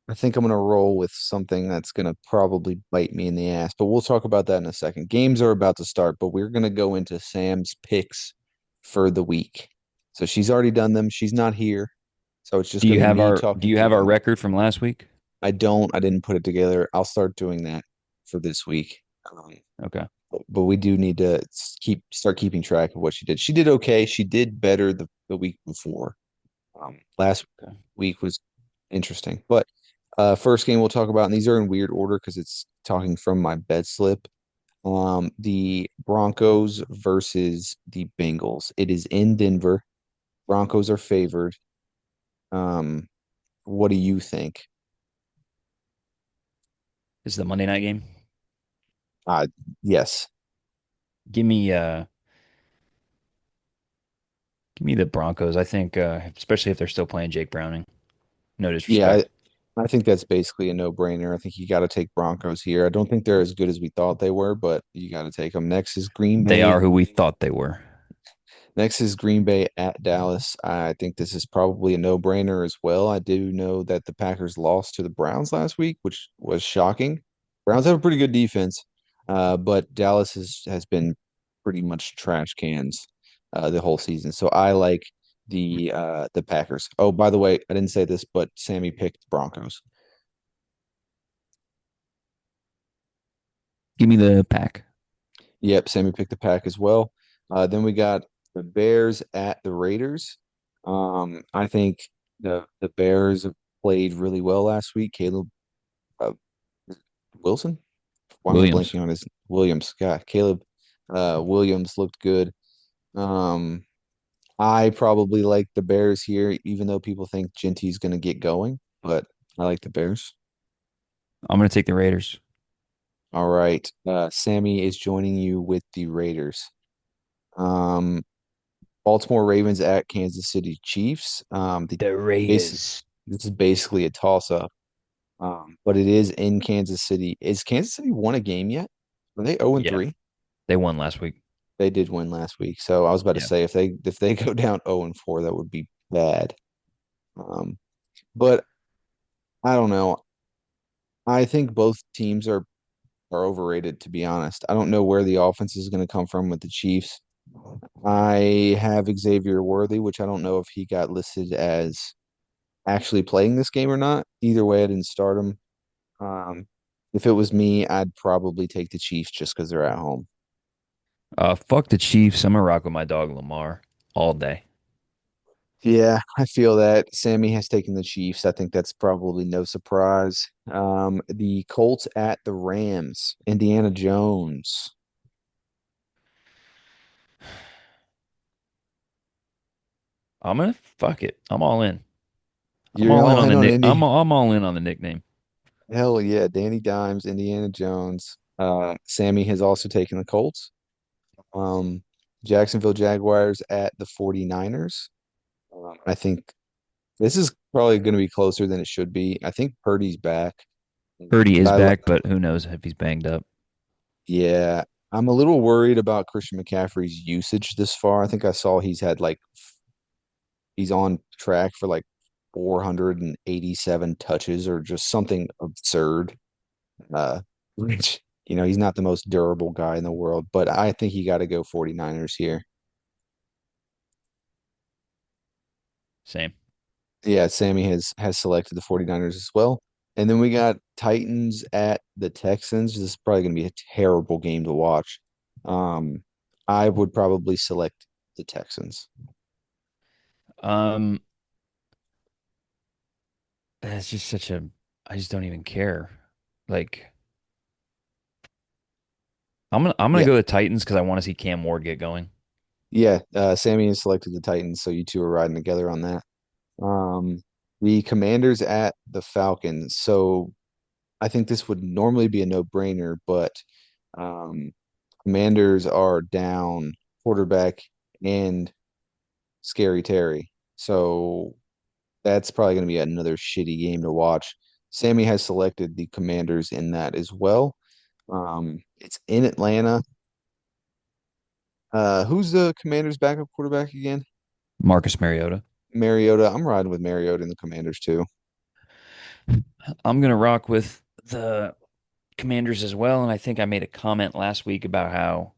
I'm gonna roll with something that's gonna probably bite me in the ass, but we'll talk about that in a second. Games are about to start, but we're gonna go into Sam's picks for the week. So she's already done them. She's not here. So it's just gonna be me Do talking you through have our them. record from last week? I didn't put it together. I'll start doing that for this week. Okay. But we do need to start keeping track of what she did. She did okay. She did better the week before. Last Okay. week was interesting. But first game we'll talk about, and these are in weird order because it's talking from my bed slip. The Broncos versus the Bengals. It is in Denver. Broncos are favored. Um, what do you think? This is the Monday night game. Uh, yes. Give me give me the Broncos. I think especially if they're still playing Jake Browning. No Yeah, disrespect. I think that's basically a no-brainer. I think you got to take Broncos here. I don't think they're as good as we thought they were, but you got to take them. They are who we thought they were. Next is Green Bay at Dallas. I think this is probably a no-brainer as well. I do know that the Packers lost to the Browns last week, which was shocking. Browns have a pretty good defense, but Dallas has been pretty much trash cans the whole season. So I like the Packers. Oh, by the way, I didn't say this, but Sammy picked Broncos. Give me the pack. Yep, Sammy picked the Pack as well. Then we got the Bears at the Raiders. I think the Bears have played really well last week. Caleb uh, Wilson. Why am I Williams. blanking on his Williams? God, Caleb Williams looked good. Um, I probably like the Bears here, even though people think Genty's going to get going, but I like the Bears. I'm gonna take the Raiders. All right, Sammy is joining you with the Raiders. Um, Baltimore Ravens at Kansas City Chiefs. The Base, Raiders. this is basically a toss-up, but it is in Kansas City. Is Kansas City won a game yet? Are they 0 and Yeah, 3? they won last week. They did win last week. So I was about to Yeah. say if they go down 0 and 4, that would be bad. Um, but I don't know. I think both teams are overrated, to be honest. I don't know where the offense is going to come from with the Chiefs. I have Xavier Worthy, which I don't know if he got listed as actually playing this game or not. Either way, I didn't start him. Um, if it was me, I'd probably take the Chiefs just because they're at home. Fuck the Chiefs. I'm gonna rock with my dog Lamar all day. Yeah, I feel that. Sammy has taken the Chiefs. I think that's probably no surprise. The Colts at the Rams. Indiana Jones. I'm gonna fuck it. I'm all in. I'm You're all in all on in the on nick. Indy. I'm all in on the nickname. Hell yeah, Danny Dimes, Indiana Jones. Sammy has also taken the Colts. Um, Jacksonville Jaguars at the 49ers. I think this is probably going to be closer than it should be. I think Purdy's back, Purdy but is back, but who knows if he's banged up. yeah, I'm a little worried about Christian McCaffrey's usage this far. I think I saw he's on track for like 487 touches or just something absurd. Which, he's not the most durable guy in the world, but I think you got to go 49ers here. Same. Yeah, Sammy has selected the 49ers as well. And then we got Titans at the Texans. This is probably going to be a terrible game to watch. Um, I would probably select the Texans. Um, that's just such a. I just don't even care. Like I'm gonna Yeah, go the Titans because I want to see Cam Ward get going. yeah. Sammy has selected the Titans, so you two are riding together on that. Um, the Commanders at the Falcons. So I think this would normally be a no-brainer, but um, Commanders are down quarterback and Scary Terry. So that's probably going to be another shitty game to watch. Sammy has selected the Commanders in that as well. It's in Atlanta. Who's the Commanders' backup quarterback again? Marcus Mariota. Mariota. I'm riding with Mariota and the Commanders too. I'm gonna rock with the Commanders as well, and I think I made a comment last week about how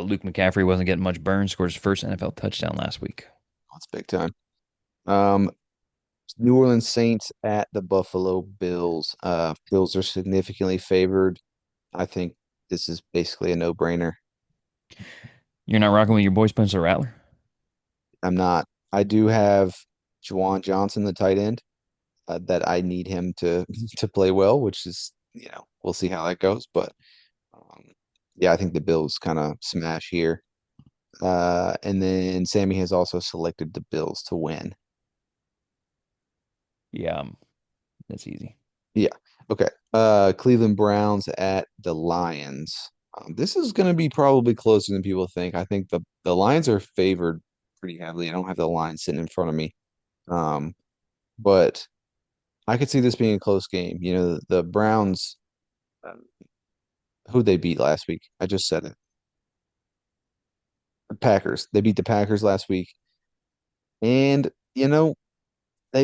Luke McCaffrey wasn't getting much burn. Scored his first NFL touchdown last week. That's big time. Um, New Orleans Saints at the Buffalo Bills. Bills are significantly favored. I think this is basically a no-brainer. You're not rocking with your boy Spencer Rattler? I'm not. I do have Juwan Johnson, the tight end, that I need him to to play well, which is, we'll see how that goes. But um, yeah, I think the Bills kind of smash here. And then Sammy has also selected the Bills to win. Yeah, that's easy. Yeah. Okay. Cleveland Browns at the Lions. This is going to be probably closer than people think. I think the Lions are favored pretty heavily. I don't have the line sitting in front of me. Um, but I could see this being a close game. The Browns, um, who they beat last week? I just said it. The Packers. They beat the Packers last week, and they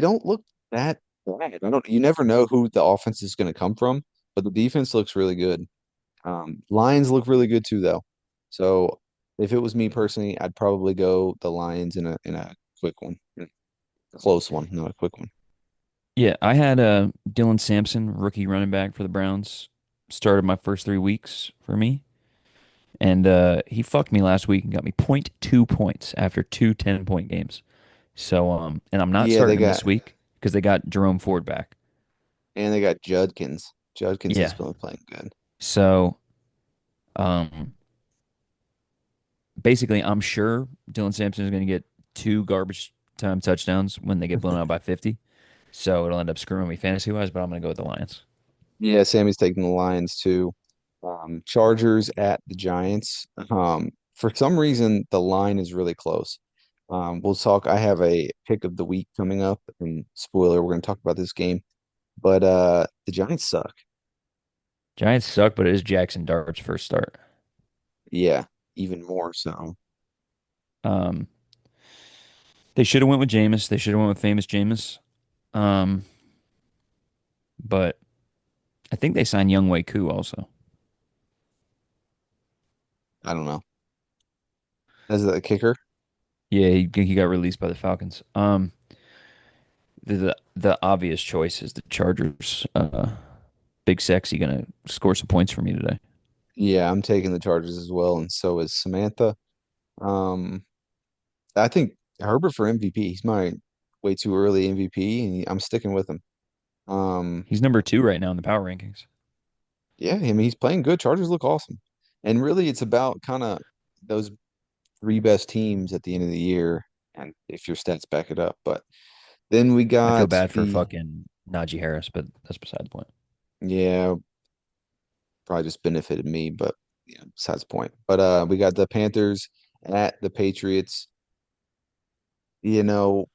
don't look that bad. I don't. You never know who the offense is going to come from, but the defense looks really good. Lions look really good too, though. So if it was me personally, I'd probably go the Lions in a quick one, a close one, not a quick one. Yeah, I had Dylan Sampson, rookie running back for the Browns, started my first 3 weeks for me. And he fucked me last week and got me point 0.2 points after two 10-point games. So, and I'm not Yeah, starting him this week because they got Jerome Ford back. they got Judkins. Judkins has Yeah. been playing good. So, um, basically, I'm sure Dylan Sampson is going to get two garbage time touchdowns when they get blown out by 50. So it'll end up screwing me fantasy wise, but I'm going to go with the Lions. Yeah, Sammy's taking the Lions too. Chargers at the Giants. For some reason, the line is really close. We'll talk. I have a pick of the week coming up, and spoiler, we're going to talk about this game. But the Giants suck. Giants suck, but it is Jackson Dart's first start. Yeah, even more so. Um, they should have went with Jameis. They should have went with famous Jameis. Um, but I think they signed Young Wei Koo also. I don't know. As a kicker, Yeah, he got released by the Falcons. The obvious choice is the Chargers. Big Sexy gonna score some points for me today. yeah, I'm taking the Chargers as well, and so is Samantha. Um, I think Herbert for MVP. He's my way too early MVP, and I'm sticking with him. Um, He's number 2 right now in the power rankings. yeah, I mean he's playing good. Chargers look awesome, and really it's about kind of those three best teams at the end of the year, and if your stats back it up. But then we I feel got bad for the fucking Najee Harris, but that's beside the point. yeah, probably just benefited me, but besides the point. But we got the Panthers at the Patriots. You know,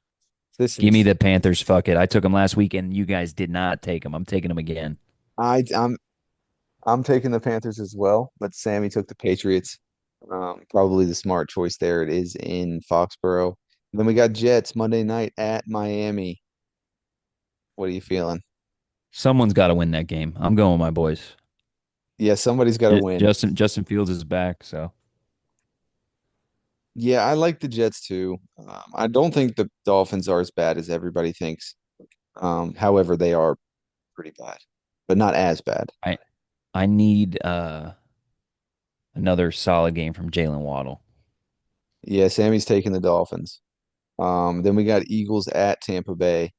this Give me is the Panthers. Fuck it. I took them last week, and you guys did not take them. I'm taking them again. I I'm taking the Panthers as well, but Sammy took the Patriots. Probably the smart choice there. It is in Foxborough. Then we got Jets Monday night at Miami. What are you feeling? Someone's got to win that game. I'm going with my boys. Yeah, somebody's got to win. Justin Fields is back, so Yeah, I like the Jets too. I don't think the Dolphins are as bad as everybody thinks. However, they are pretty bad, but not as bad. I I need another solid game from Jalen Waddle. Yeah, Sammy's taking the Dolphins. Then we got Eagles at Tampa Bay.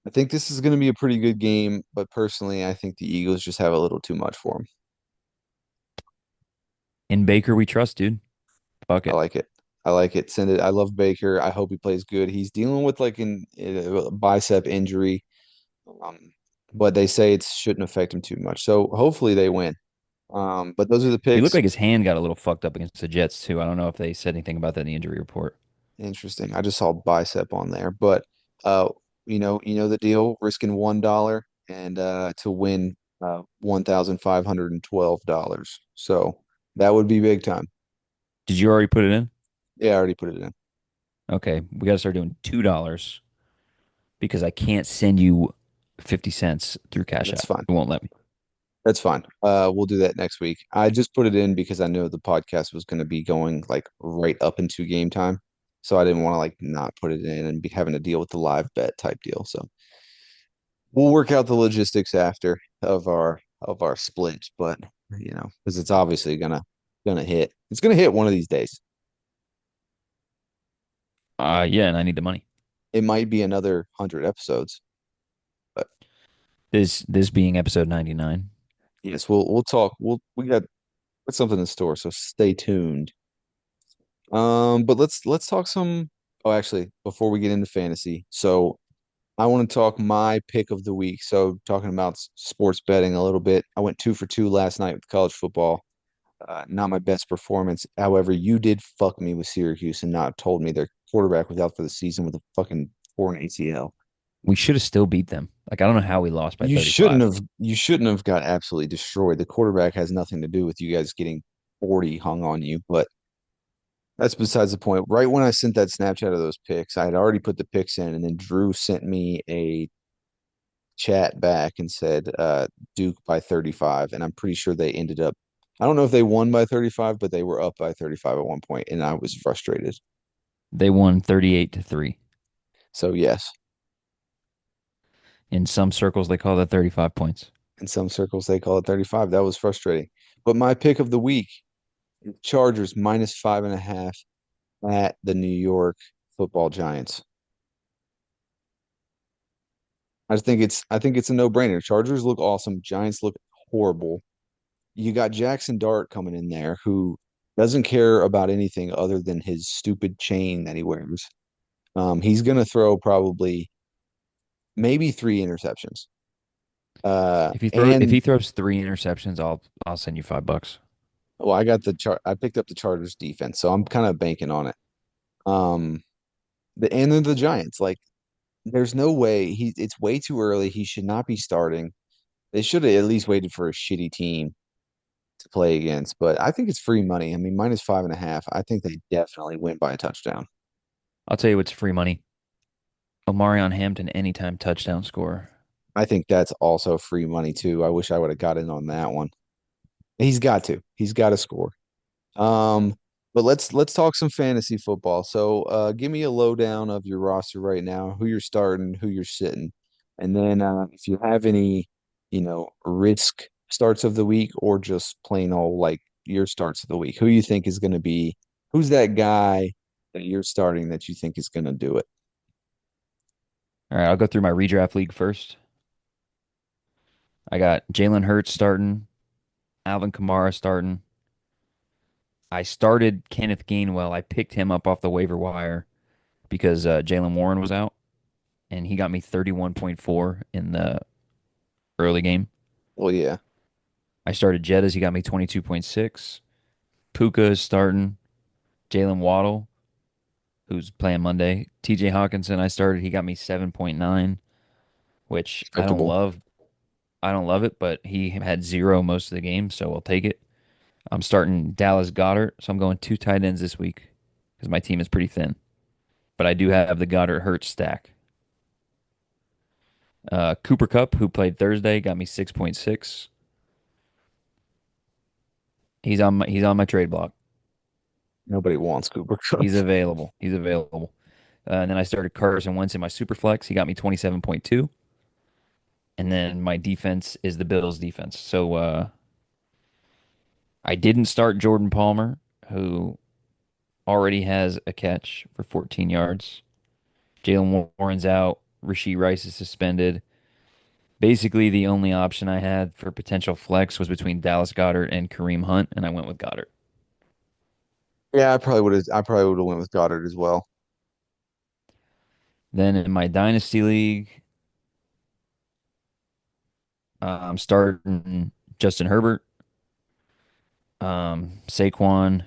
I think this is going to be a pretty good game, but personally, I think the Eagles just have a little too much for them. In Baker we trust, dude. Fuck I it. like it. I like it. Send it. I love Baker. I hope he plays good. He's dealing with like a bicep injury, um, but they say it shouldn't affect him too much. So hopefully they win. But those are the He looked picks. like his hand got a little fucked up against the Jets too. I don't know if they said anything about that in the injury report. Interesting. I just saw bicep on there, but uh, you know the deal. Risking $1 and to win $1,512. So that would be big time. Did you already put it in? Yeah, I already put it in. Okay, we got to start doing $2 because I can't send you 50 cents through Cash That's App. fine. It won't let me. That's fine. We'll do that next week. I just put it in because I knew the podcast was going to be going like right up into game time, so I didn't want to like not put it in and be having to deal with the live bet type deal. So we'll work out the logistics after of our split, but because it's obviously gonna hit. It's gonna hit one of these days. Yeah, and I need the money. It might be another 100 episodes, but This being episode 99. yes, we'll talk. We got something in store, so stay tuned. But let's talk some. Oh, actually, before we get into fantasy, so I want to talk my pick of the week. So talking about sports betting a little bit. I went 2 for 2 last night with college football. Not my best performance. However, you did fuck me with Syracuse and not told me their quarterback was out for the season with a fucking torn ACL. We should have still beat them. Like I don't know how we lost by You shouldn't 35. have. You shouldn't have got absolutely destroyed. The quarterback has nothing to do with you guys getting 40 hung on you. But that's besides the point. Right when I sent that Snapchat of those picks, I had already put the picks in, and then Drew sent me a chat back and said Duke by 35, and I'm pretty sure they ended up. I don't know if they won by 35, but they were up by 35 at one point, and I was frustrated. They won 38-3. So yes, In some circles, they call that 35 points. in some circles they call it 35. That was frustrating. But my pick of the week, Chargers minus 5.5 at the New York Football Giants. I think it's a no-brainer. Chargers look awesome. Giants look horrible. You got Jackson Dart coming in there who doesn't care about anything other than his stupid chain that he wears. He's gonna throw probably maybe 3 interceptions. If And he throws 3 interceptions, I'll send you $5. well, I picked up the Chargers defense, so I'm kind of banking on it. Um, and then the Giants, like, there's no way it's way too early. He should not be starting. They should have at least waited for a shitty team to play against, but I think it's free money. I mean, minus 5.5. I think they definitely win by a touchdown. I'll tell you what's free money. Omarion Hampton anytime touchdown scorer. I think that's also free money too. I wish I would have got in on that one. He's got to. He's got to score. Um, but let's talk some fantasy football. So, give me a lowdown of your roster right now, who you're starting, who you're sitting, and then if you have any, risk starts of the week or just plain old like your starts of the week, who you think is going to be, who's that guy that you're starting that you think is going to do it? All right, I'll go through my redraft league first. I got Jalen Hurts starting, Alvin Kamara starting. I started Kenneth Gainwell. I picked him up off the waiver wire because Jalen Warren was out, and he got me 31.4 in the early game. Well, yeah, I started Jettas. He got me 22.6. Puka is starting. Jalen Waddle, who's playing Monday. TJ Hawkinson, I started. He got me 7.9, which I don't respectable. love. I don't love it, but he had zero most of the game, so I'll take it. I'm starting Dallas Goddard, so I'm going two tight ends this week because my team is pretty thin. but I do have the Goddard Hurts stack. Cooper Cup, who played Thursday, got me 6.6. He's on my trade block. Nobody wants Cooper Kupp. He's available. He's available. And then I started Carson Wentz in my super flex. He got me 27.2. And then my defense is the Bills defense. So I didn't start Jordan Palmer, who already has a catch for 14 yards. Jalen Warren's out. Rashee Rice is suspended. Basically, the only option I had for potential flex was between Dallas Goddard and Kareem Hunt, and I went with Goddard. Yeah, I probably would have. I probably would have went with Goddard as well. Then in my Dynasty League, I'm starting Justin Herbert, Saquon.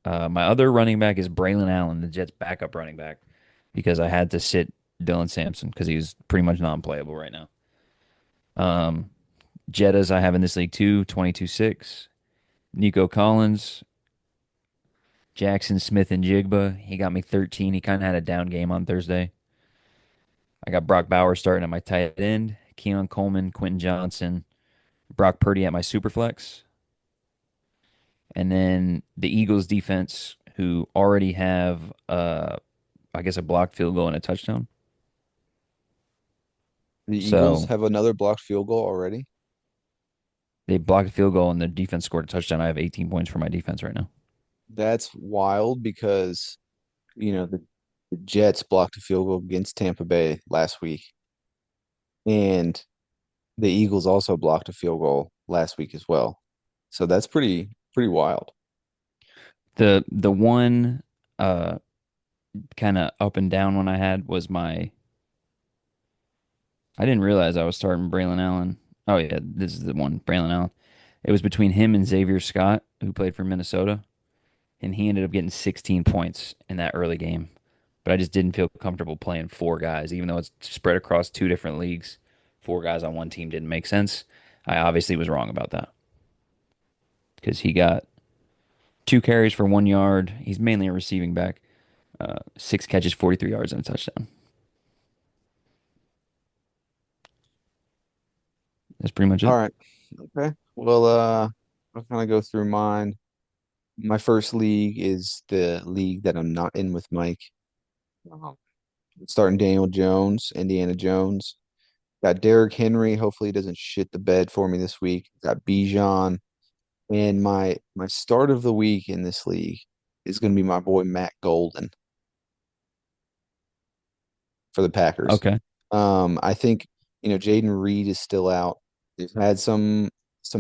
My other running back is Braylon Allen, the Jets' backup running back, because I had to sit Dylan Sampson because he's pretty much non-playable right now. Um, Jettas I have in this league too, 22-6. Nico Collins, Jackson Smith and Jigba. He got me 13. He kind of had a down game on Thursday. I got Brock Bowers starting at my tight end, Keon Coleman, Quentin Johnson, Brock Purdy at my super flex. And then the Eagles defense, who already have, I guess, a blocked field goal and a touchdown. The Eagles So have another blocked field goal already. they blocked a field goal and the defense scored a touchdown. I have 18 points for my defense right now. That's wild because the Jets blocked a field goal against Tampa Bay last week, and the Eagles also blocked a field goal last week as well. So that's pretty wild. The one uh kind of up and down one I had was my. I didn't realize I was starting Braylon Allen. Oh yeah, this is the one, Braylon Allen. It was between him and Xavier Scott, who played for Minnesota, and he ended up getting 16 points in that early game. But I just didn't feel comfortable playing four guys, even though it's spread across two different leagues. Four guys on one team didn't make sense. I obviously was wrong about that because he got 2 carries for 1 yard. He's mainly a receiving back. 6 catches, 43 yards, and a touchdown. That's pretty much All it. right. Okay. Well, I'll kind of go through mine. My first league is the league that I'm not in with Mike. Um, Starting Daniel Jones, Indiana Jones. Got Derrick Henry. Hopefully he doesn't shit the bed for me this week. Got Bijan. And my start of the week in this league is going to be my boy Matt Golden for the Packers. Okay. I think Jaden Reed is still out. They've had some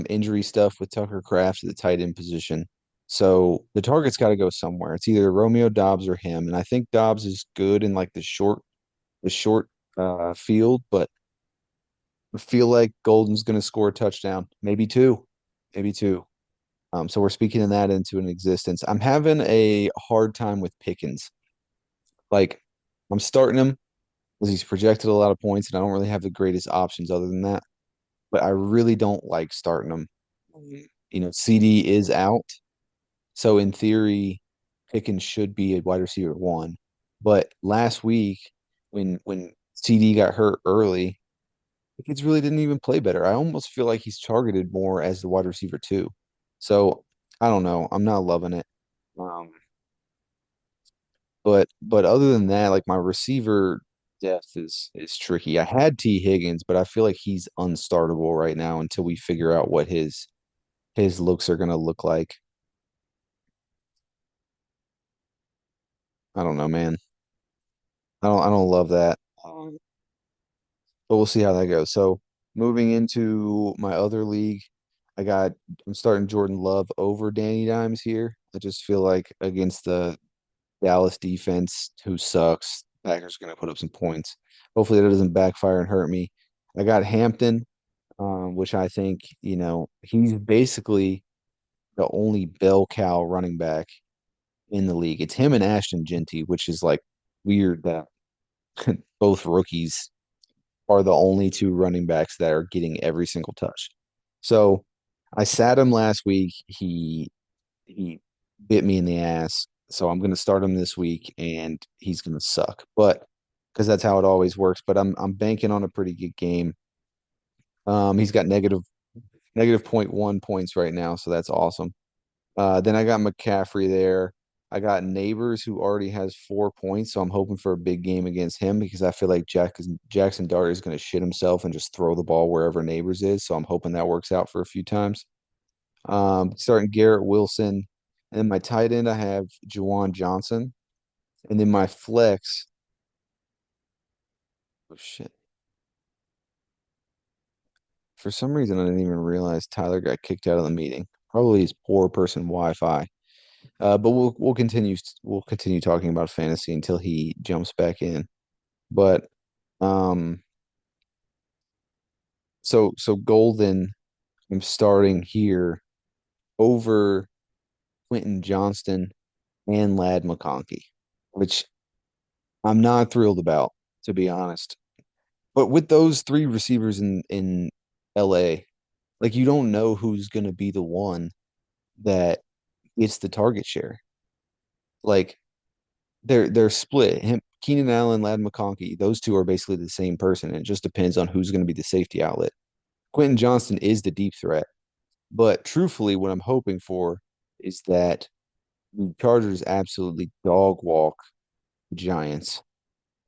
injury stuff with Tucker Kraft at the tight end position, so the target's got to go somewhere. It's either Romeo Dobbs or him, and I think Dobbs is good in like the short field, but I feel like Golden's going to score a touchdown, maybe two, maybe two. So we're speaking of that into an existence. I'm having a hard time with Pickens. Like I'm starting him because he's projected a lot of points, and I don't really have the greatest options other than that. But I really don't like starting him. CD is out, so in theory, Pickens should be a wide receiver one. But last week, when CD got hurt early, Pickens really didn't even play better. I almost feel like he's targeted more as the wide receiver too. So I don't know. I'm not loving it. Um, but other than that, like my receiver depth is tricky. I had T. Higgins, but I feel like he's unstartable right now until we figure out what his looks are gonna look like. I don't know, man. I don't love that. But we'll see how that goes. So moving into my other league, I'm starting Jordan Love over Danny Dimes here. I just feel like against the Dallas defense, who sucks, Packers are gonna put up some points. Hopefully that doesn't backfire and hurt me. I got Hampton, which I think, he's basically the only bell cow running back in the league. It's him and Ashton Genty, which is like weird that both rookies are the only two running backs that are getting every single touch. So I sat him last week. He bit me in the ass. So I'm going to start him this week, and he's going to suck. But because that's how it always works. But I'm banking on a pretty good game. He's got negative point 0.1 points right now, so that's awesome. Then I got McCaffrey there. I got Neighbors who already has 4 points, so I'm hoping for a big game against him because I feel like Jackson Dart is going to shit himself and just throw the ball wherever Neighbors is. So I'm hoping that works out for a few times. Starting Garrett Wilson, and then my tight end I have Juwan Johnson, and then my flex. Oh shit! For some reason I didn't even realize Tyler got kicked out of the meeting. Probably his poor person Wi-Fi. But we'll continue talking about fantasy until he jumps back in. But um, so Golden, I'm starting here over Quentin Johnston and Lad McConkey, which I'm not thrilled about, to be honest. But with those three receivers in LA, like you don't know who's gonna be the one that gets the target share. Like they're split. Him, Keenan Allen, Lad McConkey, those two are basically the same person. It just depends on who's going to be the safety outlet. Quentin Johnston is the deep threat, but truthfully, what I'm hoping for is that the Chargers absolutely dog walk the Giants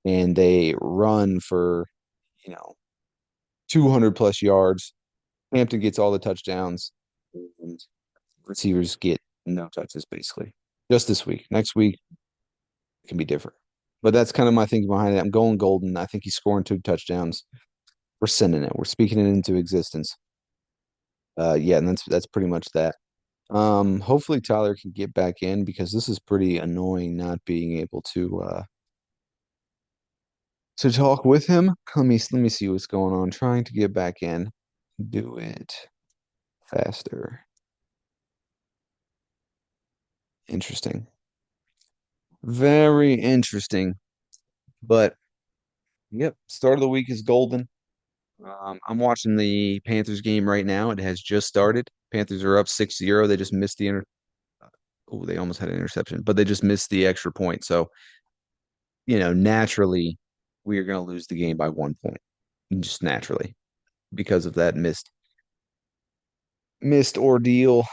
and they run for, you know, 200 plus yards. Hampton gets all the touchdowns, and receivers get no touches basically. Just this week. Next week it can be different. But that's kind of my thinking behind it. I'm going Golden. I think he's scoring 2 touchdowns. We're sending it. We're speaking it into existence. Yeah, and that's pretty much that. Hopefully Tyler can get back in because this is pretty annoying not being able to talk with him. Let me see what's going on. Trying to get back in. Do it faster. Interesting. Very interesting. But yep, start of the week is golden. I'm watching the Panthers game right now. It has just started. Panthers are up 6-0. They just missed the oh, they almost had an interception, but they just missed the extra point. So, naturally, we are going to lose the game by 1 point, just naturally because of that missed ordeal.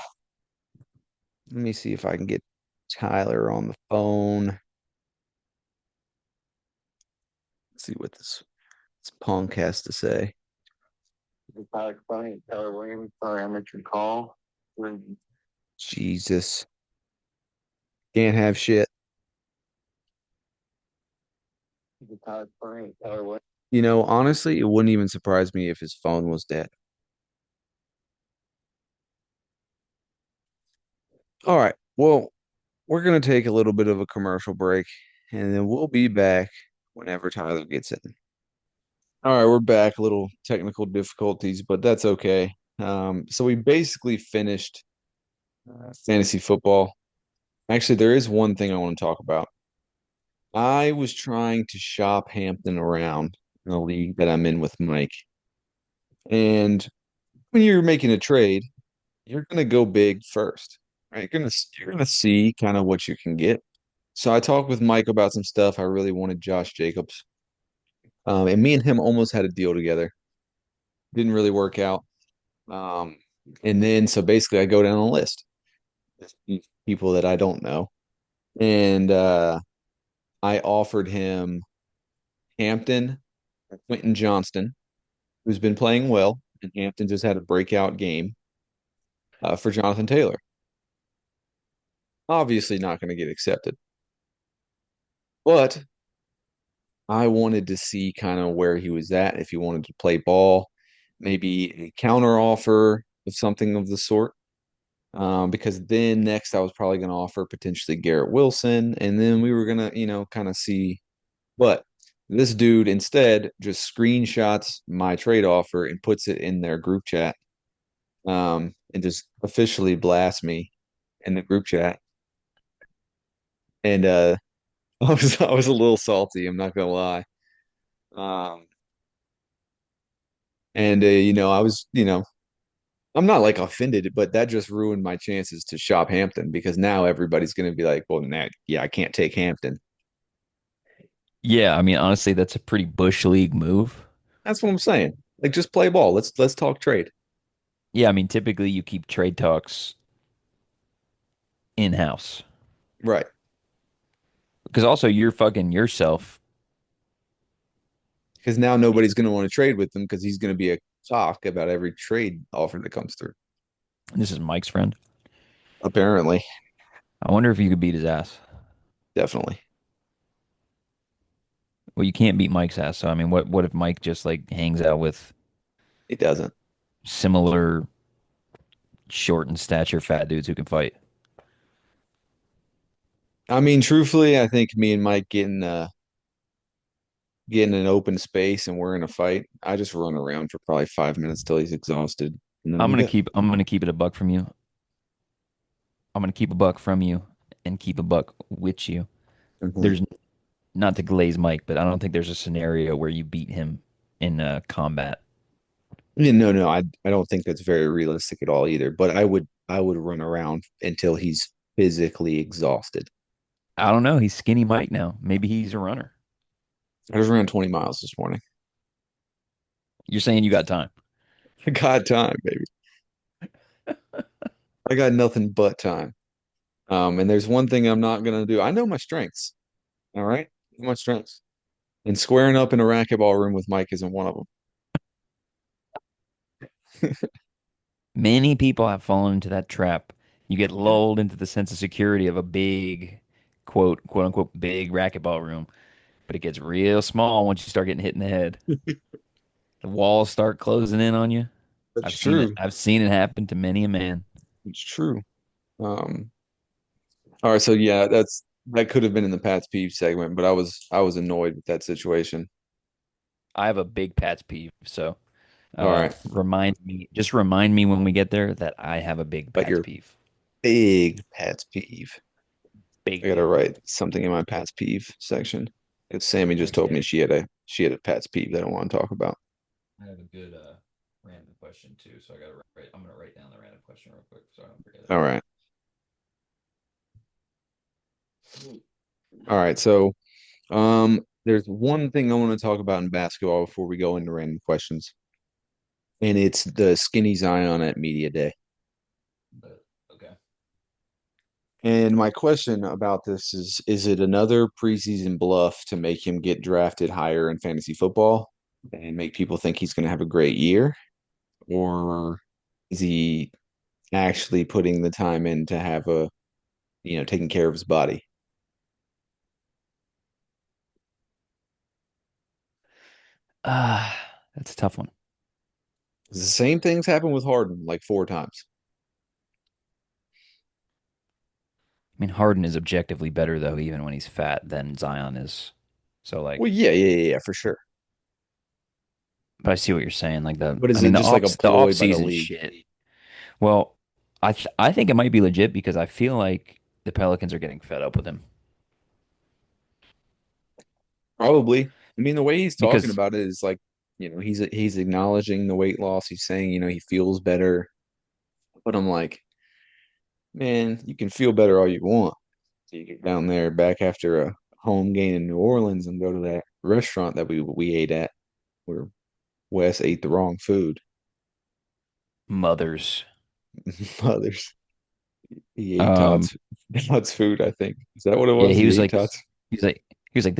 Let me see if I can get Tyler on the phone. Let's see what this punk has to say. Tyler Funny, Tyler Williams. Sorry, I missed your call. Jesus, can't have shit. Tyler Funny, Tyler Williams. Honestly, it wouldn't even surprise me if his phone was dead. All right. Well, we're going to take a little bit of a commercial break and then we'll be back whenever Tyler gets in. All right, we're back. A little technical difficulties, but that's okay. So we basically finished fantasy football. Actually, there is one thing I want to talk about. I was trying to shop Hampton around in a league that I'm in with Mike. And when you're making a trade, you're going to go big first, right? You're gonna see kind of what you can get. So I talked with Mike about some stuff. I really wanted Josh Jacobs. And me and him almost had a deal together. Didn't really work out. Um, and then so basically I go down the list, people that I don't know. And I offered him Hampton, Quentin Johnston, who's been playing well, and Hampton just had a breakout game for Jonathan Taylor. Obviously not going to get accepted. But I wanted to see kind of where he was at, if he wanted to play ball, maybe a counter offer of something of the sort. Because then next I was probably going to offer potentially Garrett Wilson, and then we were going to, kind of see. But this dude instead just screenshots my trade offer and puts it in their group chat, and just officially blasts me in the group chat. And I was a little salty, I'm not gonna lie. Um, and I was, I'm not like offended, but that just ruined my chances to shop Hampton because now everybody's going to be like, well, nah, yeah, I can't take Hampton. Yeah, I mean, honestly, that's a pretty Bush League move. That's what I'm saying. Like, just play ball. Let's talk trade. Yeah, I mean, typically you keep trade talks in-house Right. because also you're fucking yourself. Because now nobody's going to want to trade with him because he's going to be a talk about every trade offer that comes through. This is Mike's friend. Apparently, I wonder if you could beat his ass. definitely. Well, you can't beat Mike's ass. So I mean, what if Mike just like hangs out with It doesn't. similar short in stature fat dudes who can fight? I mean, truthfully, I think me and Mike getting an open space and we're in a fight. I just run around for probably 5 minutes till he's exhausted, and then we go. I'm gonna keep it a buck from you. I'm gonna keep a buck from you and keep a buck with you. Mhm. There's not to glaze Mike, but I don't think there's a scenario where you beat him in combat. Yeah, no, I don't think that's very realistic at all either. But I would run around until he's physically exhausted. I don't know. He's skinny Mike now. Maybe he's a runner. I was around 20 miles this morning. You're saying you got time. I got time, baby. I got nothing but time. And there's one thing I'm not gonna do. I know my strengths. All right, I know my strengths. And squaring up in a racquetball room with Mike isn't one of them. Many people have fallen into that trap. You get lulled into the sense of security of a big, quote unquote, big racquetball room, but it gets real small once you start getting hit in the head. The walls start closing in on you. That's I've seen it. true. I've seen it happen to many a man. It's true. Um, all right, so yeah, that could have been in the Pat's peeve segment, but I was annoyed with that situation. I have a big Pat's peeve, so All right, remind me when we get there that I have a big but Pat's your peeve. big Pat's peeve. I Big gotta dude. write something in my Pat's peeve section. Because Sammy just told me Actually, she had a Pat's peeve that I want to talk about. I have a good random question too, so I gotta write. I'm gonna write down the random question real quick so I don't forget it. All right. All right. So there's one thing I want to talk about in basketball before we go into random questions, and it's the skinny Zion at Media Day. But okay. And my question about this is it another preseason bluff to make him get drafted higher in fantasy football and make people think he's going to have a great year? Or is he actually putting the time in to have taking care of his body? That's a tough one. 'Cause the same things happen with Harden like four times. I mean, Harden is objectively better though, even when he's fat, than Zion is. So Well, like, yeah, for sure. but I see what you're saying. Like But I is mean, it just like a the off ploy by the season league? shit. Well, I think it might be legit because I feel like the Pelicans are getting fed up with him Probably. I mean, the way he's talking because about it is like, he's acknowledging the weight loss. He's saying, he feels better. But I'm like, man, you can feel better all you want. So you get down there back after a home game in New Orleans and go to that restaurant that we ate at where Wes ate the wrong food. mothers. Others. He ate Um, Todd's food, I think. Is that what it yeah, was? He ate Todd's. he was like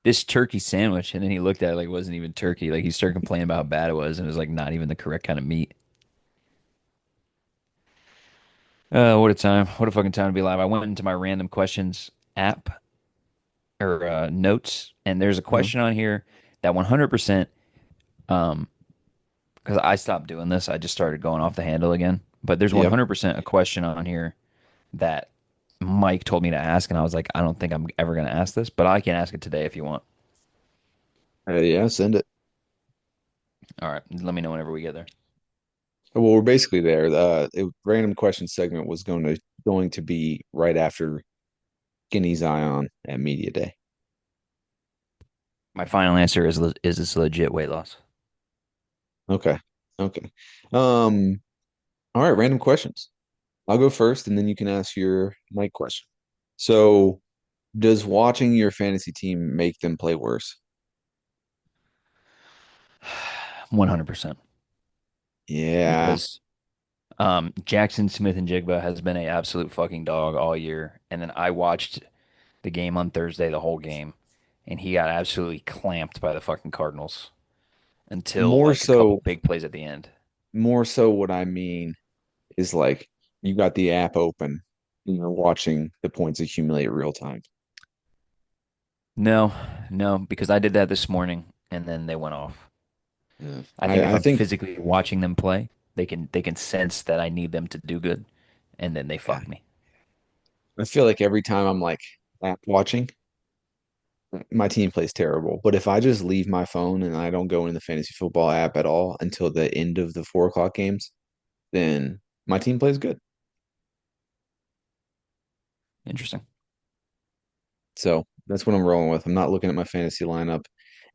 this turkey sandwich, and then he looked at it like it wasn't even turkey. Like he started complaining about how bad it was, and it was like not even the correct kind of meat. What a time! What a fucking time to be alive! I went into my random questions app or notes, and there's a Uh-huh. question on here that 100%. Um, because I stopped doing this, I just started going off the handle again. But there's Yep. 100% a question on here that Mike told me to ask, and I was like, I don't think I'm ever gonna ask this, but I can ask it today if you want. Yeah, send it. All right, let me know whenever we get there. Well, we're basically there. Random question segment was going to be right after Skinny Zion at Media Day. My final answer is this legit weight loss? Okay. Okay. Um, all right, random questions. I'll go first and then you can ask your Mike question. So, does watching your fantasy team make them play worse? 100%. Yeah. Because Jackson Smith and Jigba has been a absolute fucking dog all year. And then I watched the game on Thursday, the whole game, and he got absolutely clamped by the fucking Cardinals until More like a couple so, big plays at the end. more so what I mean is like you got the app open, watching the points accumulate real time. No, no, because I did that this morning and then they went off. Yeah. I think if I I'm think physically watching them play, they can sense that I need them to do good, and then they yeah. fuck me. I feel like every time I'm like app watching, my team plays terrible. But if I just leave my phone and I don't go in the fantasy football app at all until the end of the 4 o'clock games, then my team plays good. Interesting. So that's what I'm rolling with. I'm not looking at my fantasy lineup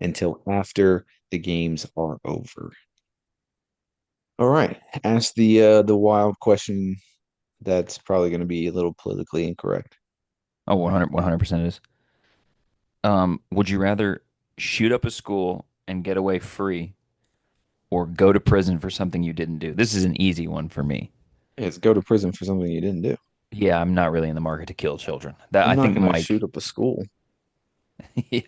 until after the games are over. All right. Ask the wild question that's probably going to be a little politically incorrect. Oh, 100% is. Would you rather shoot up a school and get away free or go to prison for something you didn't do? This is an easy one for me. It's go to prison for something you didn't do. Yeah, I'm not really in the market to kill children. That I'm I not think going to shoot Mike. up a school. Yeah.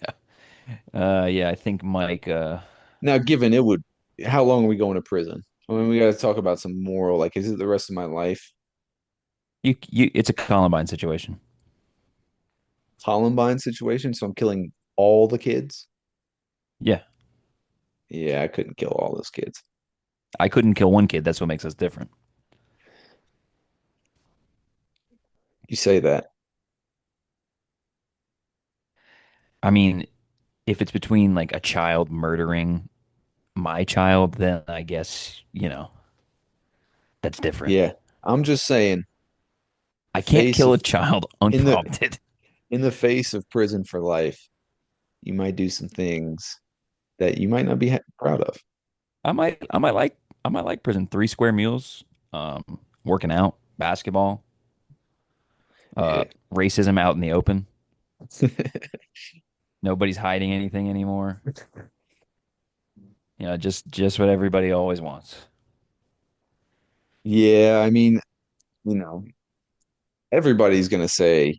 Yeah, I think Mike. Now, given it would, how long are we going to prison? I mean, we got to talk about some moral, like, is it the rest of my life? It's a Columbine situation. Columbine situation, so I'm killing all the kids? Yeah, Yeah, I couldn't kill all those kids. I couldn't kill one kid. That's what makes us different. You say that. I mean, if it's between like a child murdering my child, then I guess, that's different. Yeah. I'm just saying, the I can't face kill of a child in the unprompted. in the face of prison for life, you might do some things that you might not be proud of. I might I might like I might like prison. 3 square meals, working out, basketball, Yeah. racism out in the open. Nobody's hiding anything anymore. Just what everybody always wants. Yeah, I mean, you know, everybody's gonna say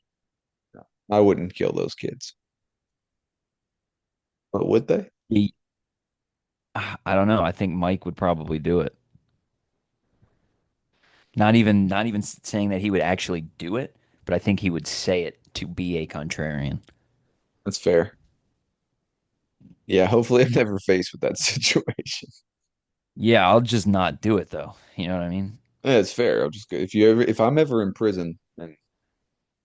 I wouldn't kill those kids. But would they? He, I don't know. I think Mike would probably do it. Not even saying that he would actually do it, but I think he would say it to be a contrarian. That's fair. Yeah, hopefully I'm never faced with that situation. Yeah, I'll just not do it though. You know what I mean? Yeah, it's fair. I'll just go if I'm ever in prison, then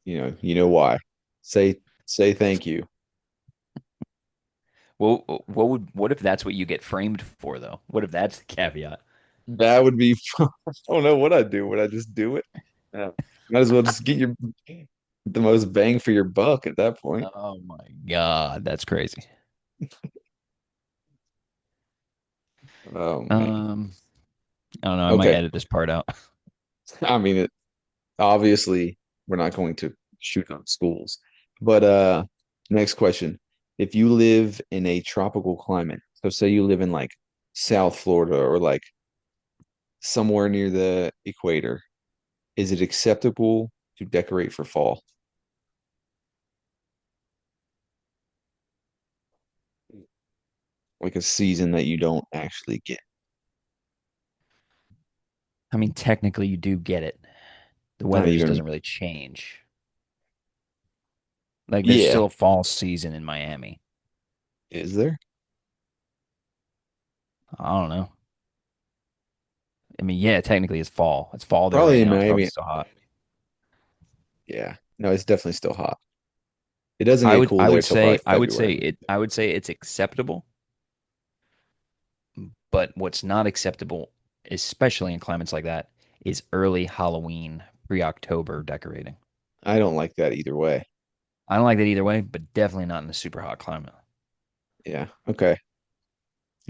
you know why. Say thank you. Well, what if that's what you get framed for though? What if that's the caveat? That would be I don't know what I'd do. Would I just do it? Yeah. Might as well just get the most bang for your buck at that point. Oh my God, that's crazy. Oh man. Um, I don't know. I might Okay. edit this part out. I mean obviously we're not going to shoot on schools. But next question. If you live in a tropical climate, so say you live in like South Florida or like somewhere near the equator, is it acceptable to decorate for fall? Like a season that you don't actually get. I mean, technically, you do get it. The Not weather just even, doesn't really change. Like, there's yeah, still a fall season in Miami. is there? I don't know. I mean, yeah, technically, it's fall. It's fall there right Probably in now. It's probably Miami. still hot. Yeah. No, it's definitely still hot. It doesn't I get would, cool I there would till say, probably I would say February. it. I would say it's acceptable. But what's not acceptable, especially in climates like that, is early Halloween, pre-October decorating. I don't like that either way. I don't like that either way, but definitely not in the super hot climate. Yeah. Okay.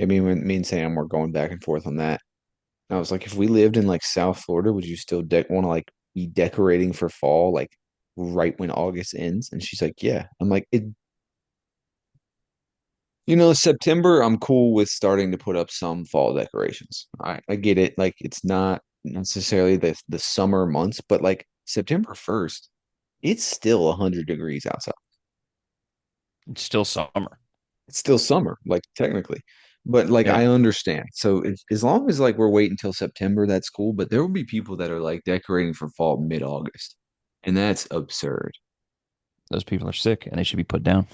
I mean, me and Sam, we're going back and forth on that. I was like, if we lived in like South Florida, would you still want to like be decorating for fall, like right when August ends? And she's like, yeah. I'm like, September, I'm cool with starting to put up some fall decorations. I get it. Like it's not necessarily the summer months, but like September 1st, it's still 100 degrees outside. It's still summer. It's still summer, like technically. But like Yeah. I understand. So as long as like we're waiting until September, that's cool. But there will be people that are like decorating for fall mid-August. And that's absurd. Those people are sick and they should be put down.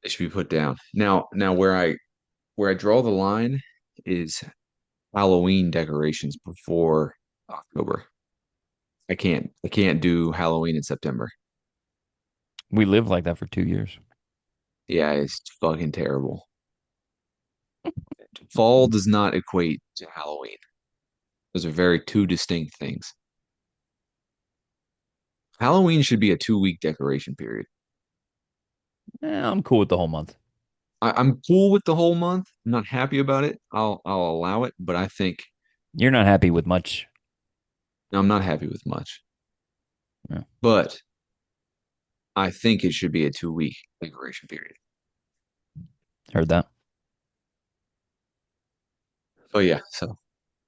It should be put down. Now where I draw the line is Halloween decorations before October. I can't do Halloween in September. We lived like that for 2 years. Yeah, it's fucking terrible. Fall does not equate to Halloween. Those are very two distinct things. Halloween should be a 2-week decoration period. I'm cool with the whole month. I'm cool with the whole month. I'm not happy about it. I'll allow it, but I think You're not happy with much. no, I'm not happy with much. Yeah, But I think it should be a 2-week decoration period. heard that. Oh yeah, so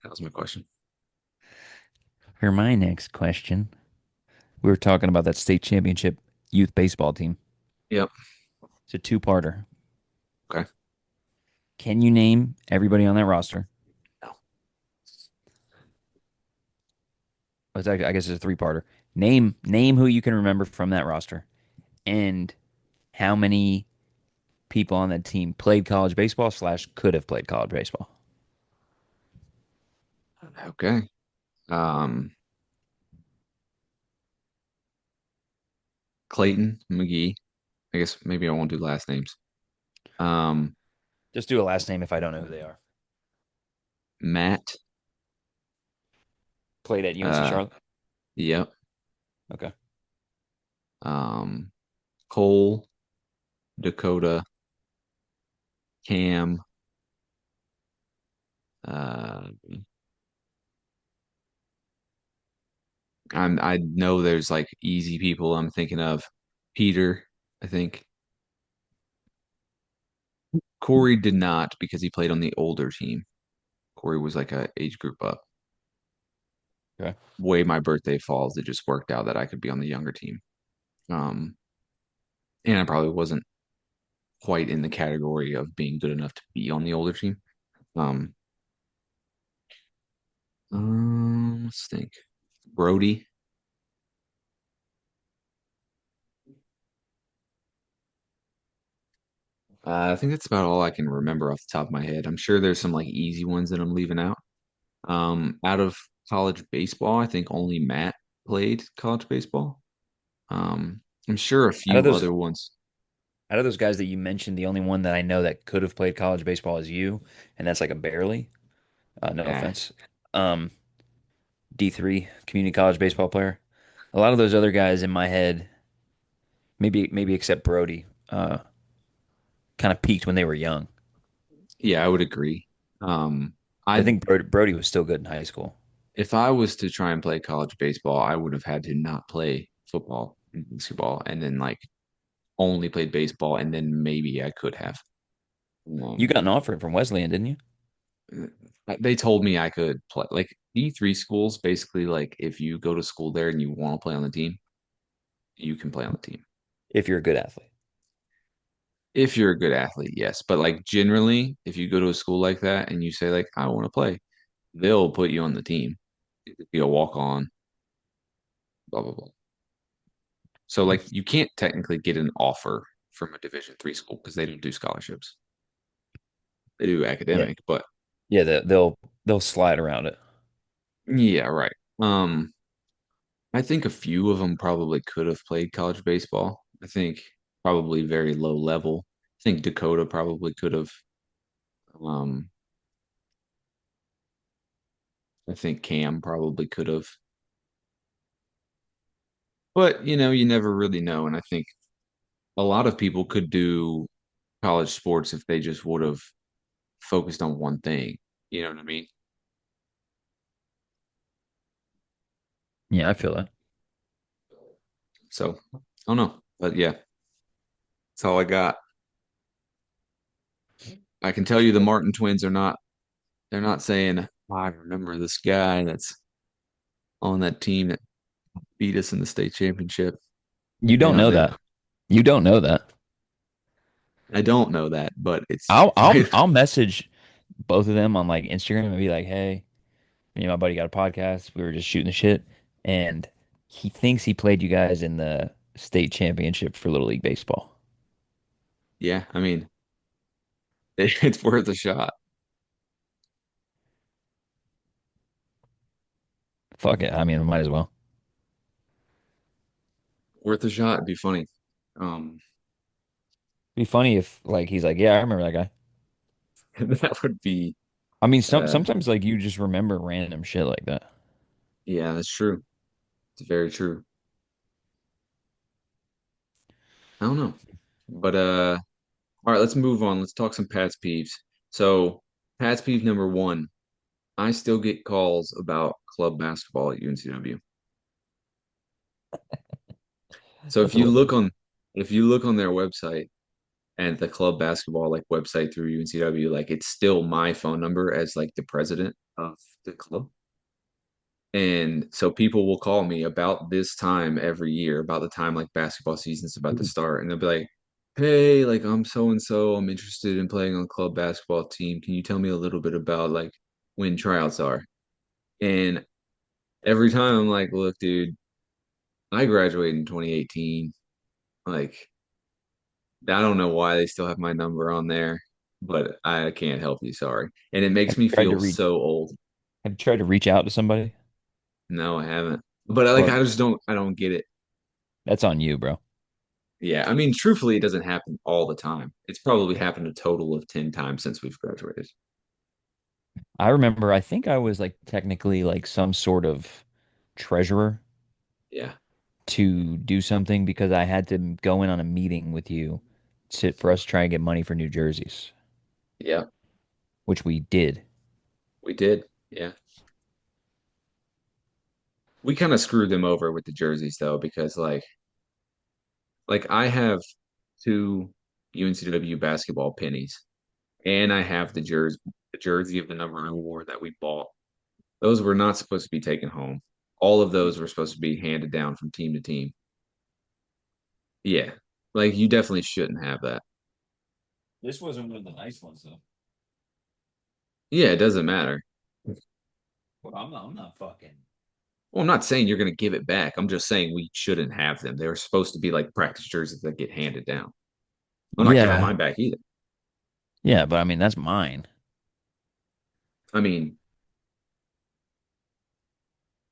that was my question. For my next question, we were talking about that state championship youth baseball team. Yep. It's a two-parter. Okay. Can you name everybody on that roster? No. I guess it's a three-parter. Name who you can remember from that roster, and how many people on that team played college baseball slash could have played college baseball. Okay. Um, Clayton McGee. I guess maybe I won't do last names. Um, Just do a last name if I don't know who they are. Matt. Played at UNC Uh, Charlotte. yep. Okay. Um, Cole, Dakota, Cam. Uh, I know there's like easy people I'm thinking of. Peter, I think. Corey did not because he played on the older team. Corey was like a age group up. Okay. Way my birthday falls, it just worked out that I could be on the younger team. Um, and I probably wasn't quite in the category of being good enough to be on the older team. Um, let's think. Brody. I think that's about all I can remember off the top of my head. I'm sure there's some like easy ones that I'm leaving out. Out of college baseball, I think only Matt played college baseball. I'm sure a Out of few those other ones. out of those guys that you mentioned, the only one that I know that could have played college baseball is you, and that's like a barely. No Yeah, offense. Um, D3 community college baseball player. A lot of those other guys in my head, maybe except Brody, kind of peaked when they were young. yeah, I would agree. Um, I I think Brody was still good in high school. If I was to try and play college baseball, I would have had to not play football and basketball, and then like only played baseball, and then maybe I could have. You Um, got an offer from Wesleyan, didn't you? they told me I could play. Like D3 schools, basically, like if you go to school there and you want to play on the team, you can play on the team. If you're a good athlete. If you're a good athlete, yes. But like generally, if you go to a school like that and you say like I want to play, they'll put you on the team. Be a walk on, blah blah blah. So like you can't technically get an offer from a Division 3 school because they don't do scholarships. They do Yeah. academic, but Yeah, they'll slide around it. yeah, right. Um, I think a few of them probably could have played college baseball. I think probably very low level. I think Dakota probably could have. Um, I think Cam probably could have. But you never really know. And I think a lot of people could do college sports if they just would have focused on one thing. You know what I mean? Yeah, I feel that. So I don't know, but yeah, that's all I got. I can tell you the Martin twins are not. They're not saying, "Oh, I remember this guy that's on that team that beat us in the state championship." You They don't don't. know They, that. You don't know that. I don't know that, but it's I'll I'll right. I'll message both of them on like Instagram and be like, "Hey, me and my buddy got a podcast. We were just shooting the shit, and he thinks he played you guys in the state championship for Little League baseball." Yeah, I mean, it's worth a shot. Fuck it. I mean, might as well. Worth a shot. It'd be funny. Um, Be funny if like he's like, "Yeah, I remember that guy." that would be. I mean, Uh, sometimes like you just remember random shit like that. yeah, that's true. It's very true. I don't know, but all right, let's move on. Let's talk some Pat's peeves. So, Pat's peeve number one, I still get calls about club basketball at UNCW. So That's hilarious. if you look on their website and the club basketball like website through UNCW, like it's still my phone number as like the president of the club. And so people will call me about this time every year, about the time like basketball season's about to start, and they'll be like, "Hey, like I'm so and so, I'm interested in playing on club basketball team. Can you tell me a little bit about like when tryouts are?" And every time I'm like, "Look, dude, I graduated in 2018. Like, I don't know why they still have my number on there, but I can't help you, sorry." And it makes me Tried to feel reach. so old. Have you tried to reach out to somebody? No, I haven't. But like Well, I just don't get it. that's on you, bro. Yeah, I mean, truthfully, it doesn't happen all the time. It's probably happened a total of 10 times since we've graduated. I remember. I think I was like technically like some sort of treasurer Yeah. to do something because I had to go in on a meeting with you for us to try and get money for New Jerseys, Yeah, which we did. we did. Yeah. We kind of screwed them over with the jerseys though, because like I have two UNCW basketball pennies and I have the jersey of the number I wore that we bought. Those were not supposed to be taken home. All of those were supposed to be handed down from team to team. Yeah. Like you definitely shouldn't have that. This wasn't one of the nice ones though. Yeah, it doesn't matter. Well, I'm not fucking. Well, I'm not saying you're going to give it back. I'm just saying we shouldn't have them. They were supposed to be like practice jerseys that get handed down. I'm not giving Yeah, mine back either. yeah, but I mean that's mine. I mean,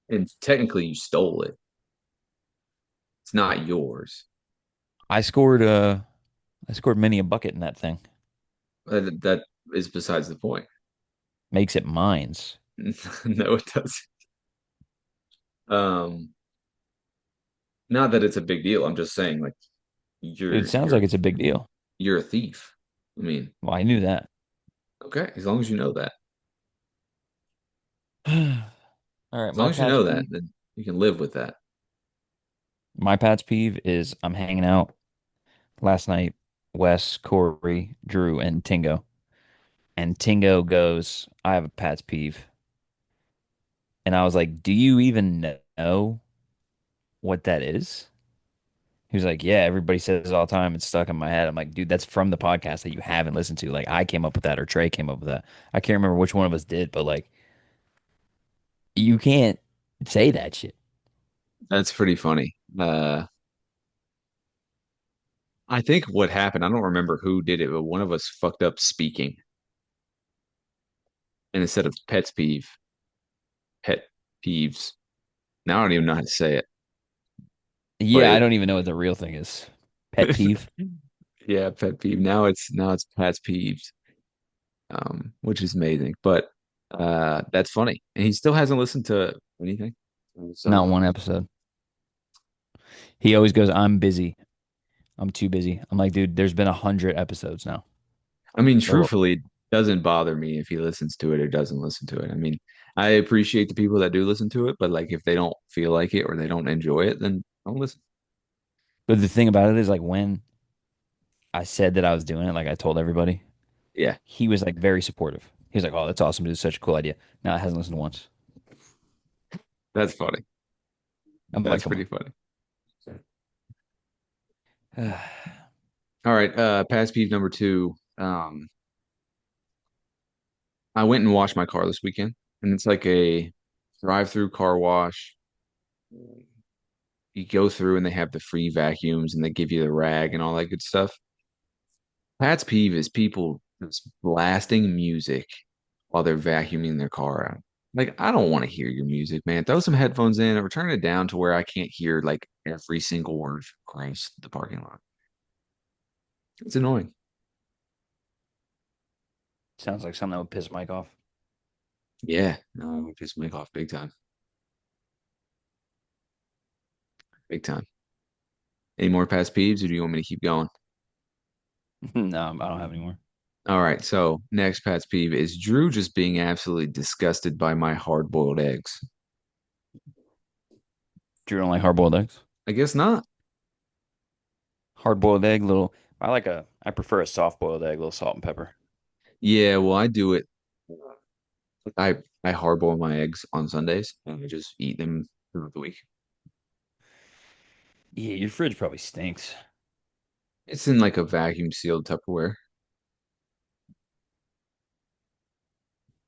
and technically you stole it. It's not yours. I scored many a bucket in that thing. That is besides the point. Makes it mines. No, it doesn't. Um, Not that it's a big deal. I'm just saying, like, It you're sounds you're like it's a big deal. you're a thief. I mean, Well, I knew that. okay, as long as you know that. All right, As long my as you pat's know that, peeve. then you can live with that. My pat's peeve is I'm hanging out last night. Wes, Corey, Drew, and Tingo. And Tingo goes, "I have a pat's peeve." And I was like, "Do you even know what that is?" He was like, "Yeah, everybody says it all the time. It's stuck in my head." I'm like, "Dude, that's from the podcast that you haven't listened to. Like, I came up with that or Trey came up with that. I can't remember which one of us did, but like, you can't say that shit." That's pretty funny. I think what happened, I don't remember who did it, but one of us fucked up speaking. And instead of pet peeves. Now I don't even know how to say it. But Yeah, I don't even know what the real thing is. Pet peeve. yeah, pet peeve. Now it's Pat's peeves, which is amazing. But that's funny. And he still hasn't listened to anything. Not So one episode. He always goes, "I'm busy. I'm too busy." I'm like, dude, there's been 100 episodes now. I mean, Or truthfully, it doesn't bother me if he listens to it or doesn't listen to it. I mean, I appreciate the people that do listen to it, but like if they don't feel like it or they don't enjoy it, then don't listen. But the thing about it is like when I said that I was doing it, like I told everybody, Yeah, he was like very supportive. He was like, "Oh, that's awesome. This is such a cool idea." Now, I hasn't listened once. that's funny. I'm like, That's "Come pretty funny. on." All right, past peeve number two. I went and washed my car this weekend, and it's like a drive-through car wash. You go through and they have the free vacuums and they give you the rag and all that good stuff. Pat's peeve is people just blasting music while they're vacuuming their car out. Like, I don't want to hear your music, man. Throw some headphones in or turn it down to where I can't hear like every single word across the parking lot. It's annoying. Sounds like something that would piss Mike off. Yeah, no, it would piss me off big time. Big time. Any more past peeves or do you want me to keep going? No, I don't have any more. All right, so next Pat's peeve is Drew just being absolutely disgusted by my hard-boiled eggs. Drew don't like hard boiled eggs. I guess not. Hard boiled egg, little. I prefer a soft boiled egg, little salt and pepper. Yeah, well, I do it. I I hard-boil my eggs on Sundays and I just eat them throughout the week. Yeah, your fridge probably stinks. It's in like a vacuum sealed Tupperware.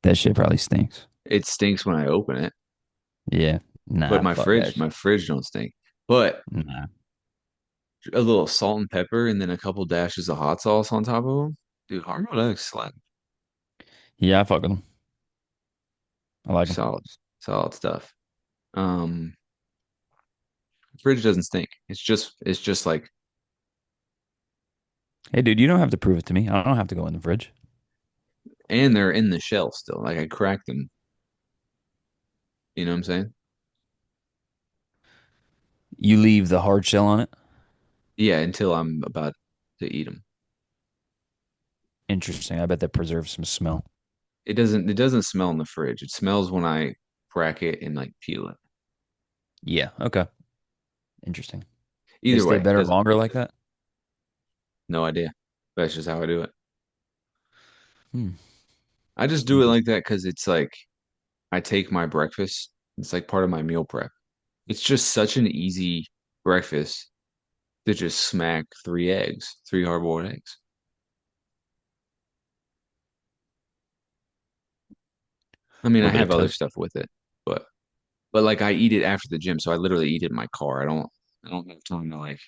That shit probably stinks. It stinks when I open it, Yeah. but Nah, my fuck that fridge, shit. my fridge don't stink. But Nah. a little salt and pepper and then a couple dashes of hot sauce on top of them. Dude, hard-boiled eggs slap. Yeah, I fuck with them. I like them. Solid, solid stuff. Um, Fridge doesn't stink. It's just like, Hey, dude, you don't have to prove it to me. I don't have to go in the fridge. and they're in the shell still. Like I cracked them. You know what I'm saying? You leave the hard shell on it. Yeah, until I'm about to eat them. Interesting. I bet that preserves some smell. It doesn't smell in the fridge. It smells when I crack it and like peel it. Yeah. Okay. Interesting. They Either stay way, better doesn't longer like that? no idea. That's just how I do it. Hmm. I just do it like Interesting. that because it's like I take my breakfast. It's like part of my meal prep. It's just such an easy breakfast to just smack three eggs, three hard-boiled eggs. I A mean, I little bit of have other toast. stuff with it, but like I eat it after the gym, so I literally eat it in my car. I don't have time to like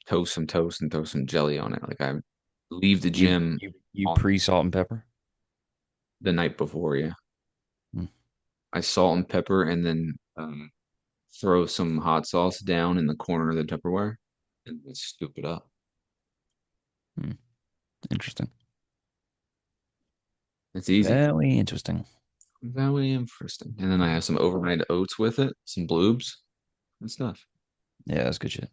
toast some toast and throw some jelly on it. Like I leave the You gym you on pre salt and pepper? the night before, yeah. Hmm. I salt and pepper and then throw some hot sauce down in the corner of the Tupperware and then scoop it up. Hmm. Interesting. It's easy. Very interesting. Very interesting. And then I have some overnight oats with it, some bloobs and stuff. Yeah, that's good shit.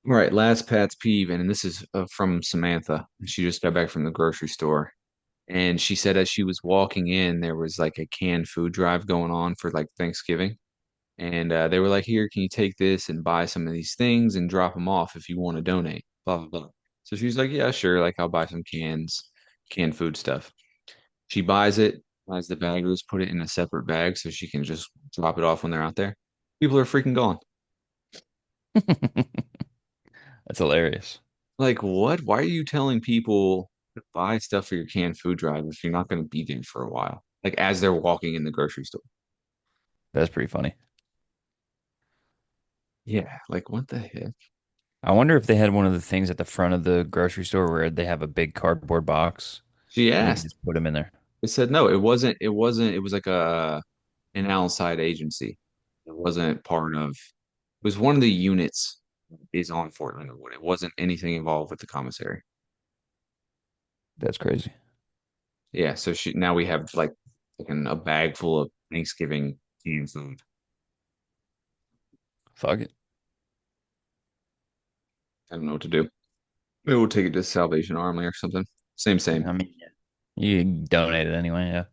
All right, last Pat's peeve, and this is from Samantha. She just got back from the grocery store. And she said as she was walking in, there was like a canned food drive going on for like Thanksgiving. And they were like, here, can you take this and buy some of these things and drop them off if you want to donate? Blah, blah, blah. So she's like, yeah, sure. Like, I'll buy some canned food stuff. She buys it, buys the baggers, put it in a separate bag so she can just drop it off when they're out there. People are freaking gone. That's hilarious. Like, what? Why are you telling people to buy stuff for your canned food drive if you're not going to be there for a while? Like, as they're walking in the grocery store. That's pretty funny. Yeah, like what the heck? I wonder if they had one of the things at the front of the grocery store where they have a big cardboard box She and you can asked. just put them in there. It said no, it wasn't. It wasn't. It was like an outside agency. It wasn't part of. It was one of the units is on Fort Leonard Wood. It wasn't anything involved with the commissary. That's crazy. Yeah, so she now we have like a bag full of Thanksgiving canned food. Fuck it. I don't know what to do. Maybe we'll take it to Salvation Army or something. Same, same. I mean, yeah. You donate it anyway, yeah.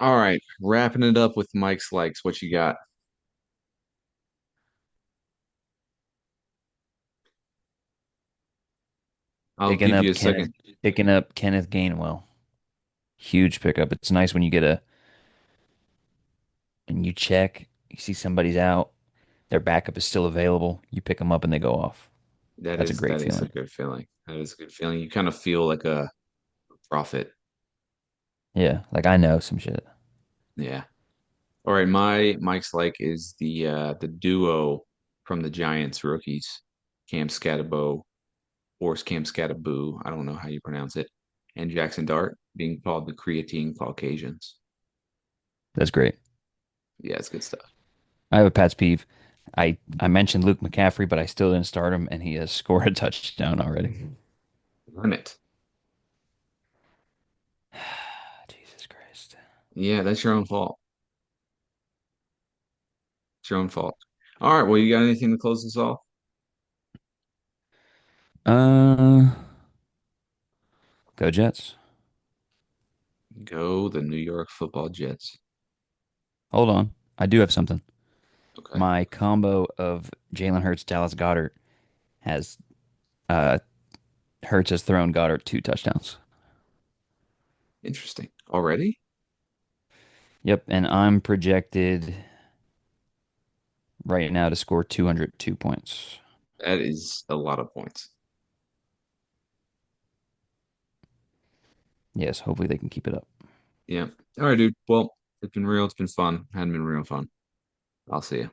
All right, wrapping it up with Mike's likes. What you got? I'll Picking give you up a Kenneth, second. picking up Kenneth Gainwell. Huge pickup. It's nice when you get a and you check, you see somebody's out, their backup is still available. You pick them up and they go off. That's a great That is a feeling. good feeling. That is a good feeling. You kind of feel like a prophet. Yeah, like I know some shit. Yeah. All right, my Mike's like is the duo from the Giants rookies, Cam Scatabo, or Cam Scataboo, I don't know how you pronounce it, and Jackson Dart being called the creatine Caucasians. That's great. Yeah, it's good stuff. I have a Pat's peeve. I mentioned Luke McCaffrey, but I still didn't start him, and he has scored a touchdown already. Damn it. Jesus Christ. Yeah, that's your own fault. It's your own fault. All right, well, you got anything to close this off? Uh, Go Jets. Go the New York Football Jets. Hold on. I do have something. Okay, My combo of Jalen Hurts, Dallas Goddard has uh Hurts has thrown Goddard 2 touchdowns. interesting. Already? Yep, and I'm projected right now to score 202 points. That is a lot of points. Yes, hopefully they can keep it up. Yeah. All right, dude. Well, it's been real. It's been fun. Hadn't been real fun. I'll see you.